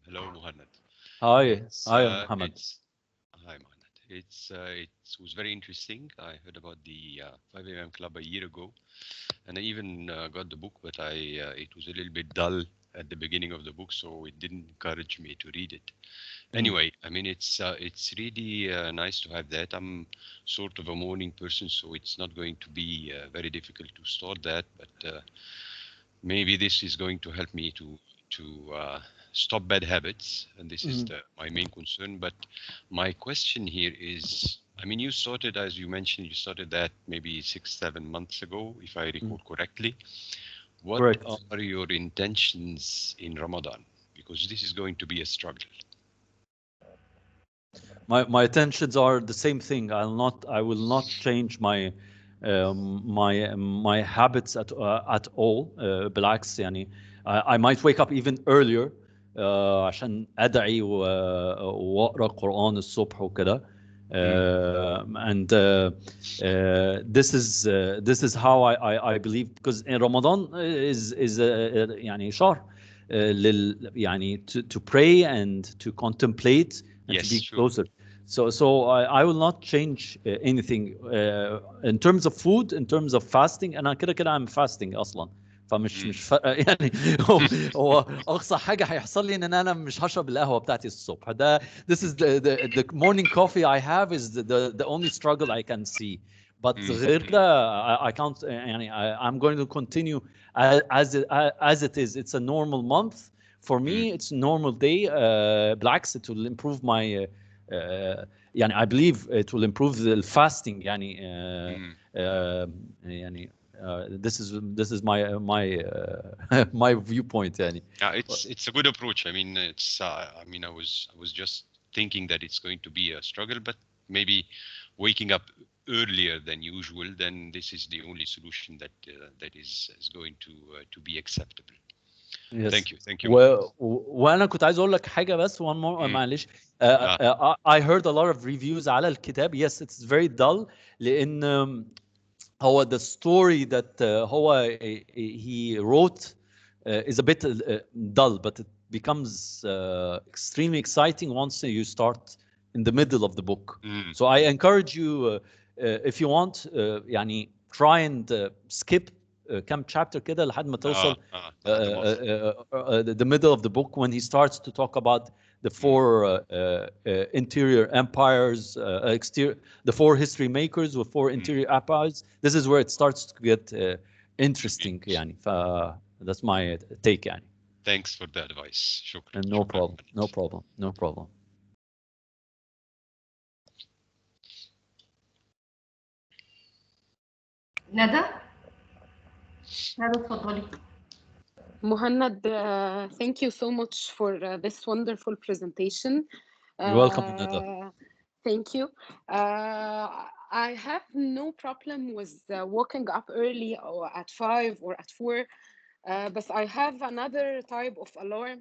Hello, Mohanad. Hi, Mohammed. Hi, Mohanad. It was very interesting. I heard about the 5 a.m. club a year ago, and I even got the book, but it was a little bit dull at the beginning of the book, so it didn't encourage me to read it. Anyway, I mean, it's really nice to have that. I'm sort of a morning person, so it's not going to be very difficult to start that, but maybe this is going to help me to stop bad habits, and this is my main concern. But my question here is, I mean, you started, as you mentioned, you started that maybe 6-7 months ago, if I recall correctly. What are your intentions in Ramadan? Because this is going to be a struggle. My intentions are the same thing. I will not change my habits at all. بالعكس يعني I might wake up even earlier عشان أدعي وأقرأ قرآن الصبح وكده. And this is how I believe, because in Ramadan is يعني شهر يعني to pray and to contemplate and to be closer. So I will not change anything in terms of food, in terms of fasting. أنا كده I'm fasting أصلا. فمش يعني هو اقصى حاجه هيحصل لي ان انا مش هشرب القهوه بتاعتي الصبح. ده this is the morning coffee I have is the only struggle I can see. But غير كده I can't يعني I'm going to continue as it is. It's a normal month for me. It's a normal day. بالعكس it will improve my يعني I believe it will improve the fasting يعني يعني this is my viewpoint يعني. It's a good approach. I mean, I was just thinking that it's going to be a struggle, but maybe waking up earlier than usual, then this is the only solution that that is going to be acceptable. Yes. Thank you. Thank you. وانا كنت عايز اقول لك حاجه بس one more معلش. I heard a lot of reviews على الكتاب. Yes, it's very dull لان هو the story that هو he wrote is a bit dull, but it becomes extremely exciting once you start in the middle of the book. So I encourage you if you want يعني try and skip كم chapter كده لحد ما توصل the middle of the book when he starts to talk about the four interior empires, the four history makers with four interior empires. This is where it starts to get interesting يعني. That's my take يعني. Thanks for the advice. شكرا. No problem. No problem. No problem. ندى اتفضلي. Muhannad, thank you so much for this wonderful presentation. You're welcome, Nada. Thank you. I have no problem with waking up early or at 5 or at 4, but I have another type of alarm.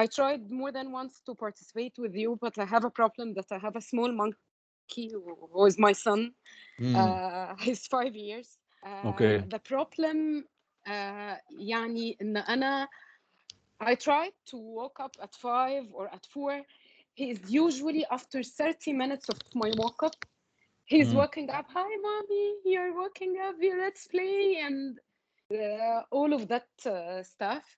I tried more than once to participate with you, but I have a problem that I have a small monkey who is my son. He's 5 years. Okay. The problem يعني إن أنا I tried to wake up at 5 or at 4. He is usually after 30 minutes of my wake up, he's waking up. Hi, mommy, you're waking up. Let's play and all of that stuff.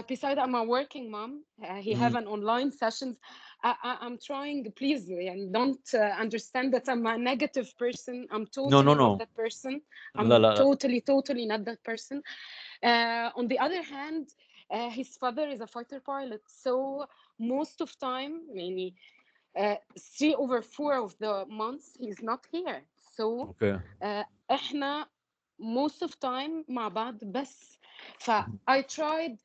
Besides, I'm a working mom. He have an online sessions. I'm trying. Please, and don't understand that I'm a negative person. I'm totally not that person. I'm totally not that person. On the other hand, his father is a fighter pilot, so most of time, يعني 3/4 of the months he's not here. So احنا most of time مع بعض بس. I tried.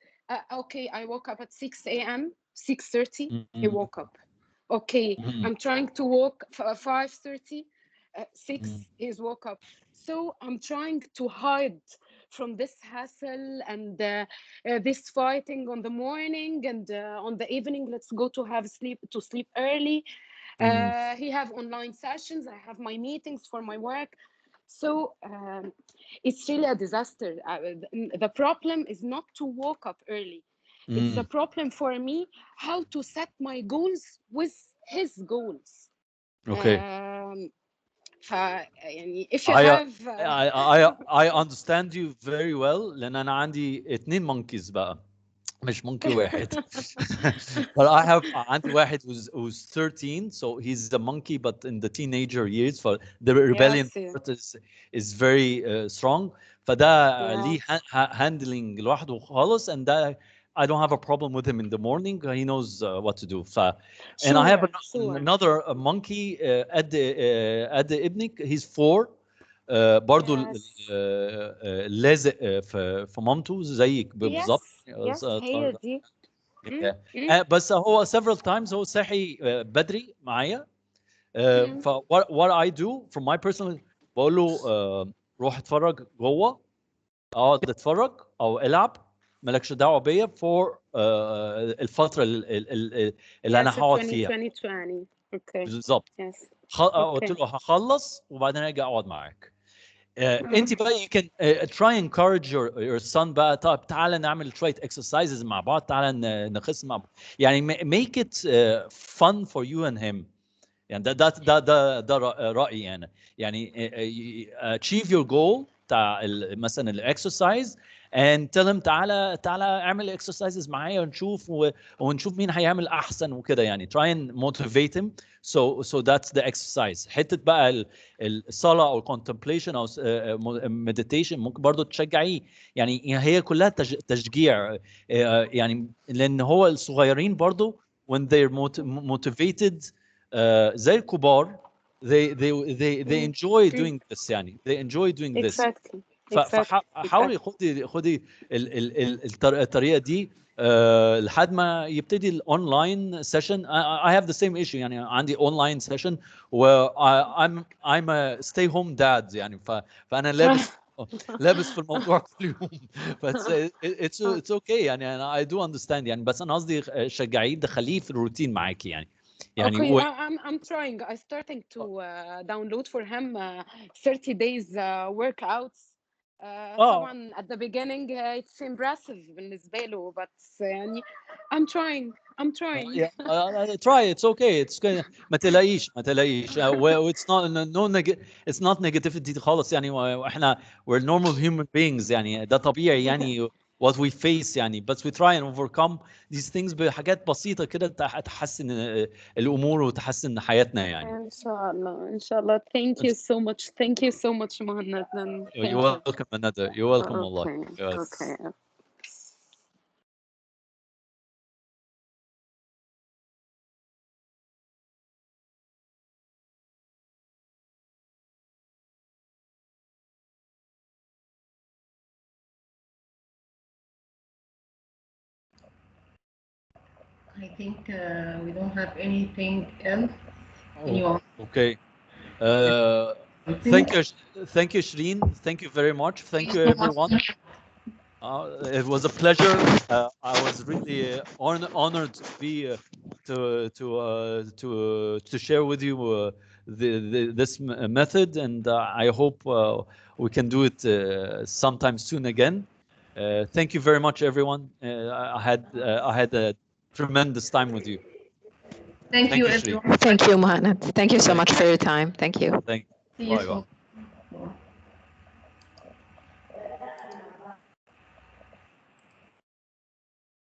Okay, I woke up at 6 a.m. 6:30. He woke up. Okay, I'm trying to walk 5:30. 6 he's woke up. So I'm trying to hide from this hassle and this fighting on the morning and on the evening. Let's go to sleep early. He have online sessions. I have my meetings for my work. So it's really a disaster. The problem is not to wake up early. It's a problem for me how to set my goals with his goals. Okay. يعني if you have I understand you very well لأن أنا عندي 2 monkeys بقى مش monkey واحد. But I have عندي واحد who's 13, so he's the monkey but in the teenager years. For the rebellion part is very strong. فده ليه handling لوحده خالص, and that I don't have a problem with him in the morning. He knows what to do. And I have another monkey قد ابنك. He's 4. برضو لازق في مامته زيك بالظبط. هي دي. بس هو several times هو صحي بدري معايا. what I do from my personal, بقول له روح اتفرج جوه, اقعد اتفرج او العب, مالكش دعوه بيا for الفتره اللي انا هقعد فيها. 2020. اوكي بالظبط. قلت له هخلص وبعدين اجي اقعد معاك. انت بقى you can try and encourage your son بقى. طب تعالى نعمل شويه exercises مع بعض, تعالى نخس مع بعض, يعني make it fun for you and him. يعني ده رأيي أنا. يعني achieve your goal بتاع مثلا الاكسرسايز and tell him تعالى اعمل exercises معايا ونشوف مين هيعمل احسن وكده. يعني try and motivate him. So that's the exercise. حته بقى الصلاه او contemplation او meditation ممكن برضو تشجعيه. يعني هي كلها تشجيع. يعني لان هو الصغيرين برضو when they're motivated زي الكبار they enjoy doing this. يعني they enjoy doing this. Exactly. فحاولي خدي الطريقه دي لحد ما يبتدي الاونلاين سيشن. I have the same issue يعني عندي اونلاين سيشن و I'm a stay home dad يعني فانا لابس في الموضوع كل يوم. it's okay يعني انا I do understand يعني بس انا قصدي شجعيه تخليه في الروتين معاكي يعني. Okay, I'm trying. I'm starting to download for him 30 days workouts. طبعا at the beginning it's impressive بالنسبة له, but يعني I'm trying. try it's okay ما تلاقيش it's not it's not negativity خالص يعني واحنا we're normal human beings يعني ده طبيعي يعني what we face يعني but we try and overcome these things بحاجات بسيطة كده تحسن الأمور وتحسن حياتنا يعني. إن شاء الله. Thank you so much مهند. You're welcome Another. You're welcome والله. Okay. I think we don't have anything else. Anyone? Okay. Thank you, Shireen. Thank you very much. Thank you, everyone. It was a pleasure. I was really honored to be to share with you this method, and I hope we can do it sometime soon again. Thank you very much, everyone. I had a tremendous time with you. Thank you, Shireen. everyone. Thank you, Mohanad. Thank you so much for your time. Thank you. Thank you. See you Bye soon. bye.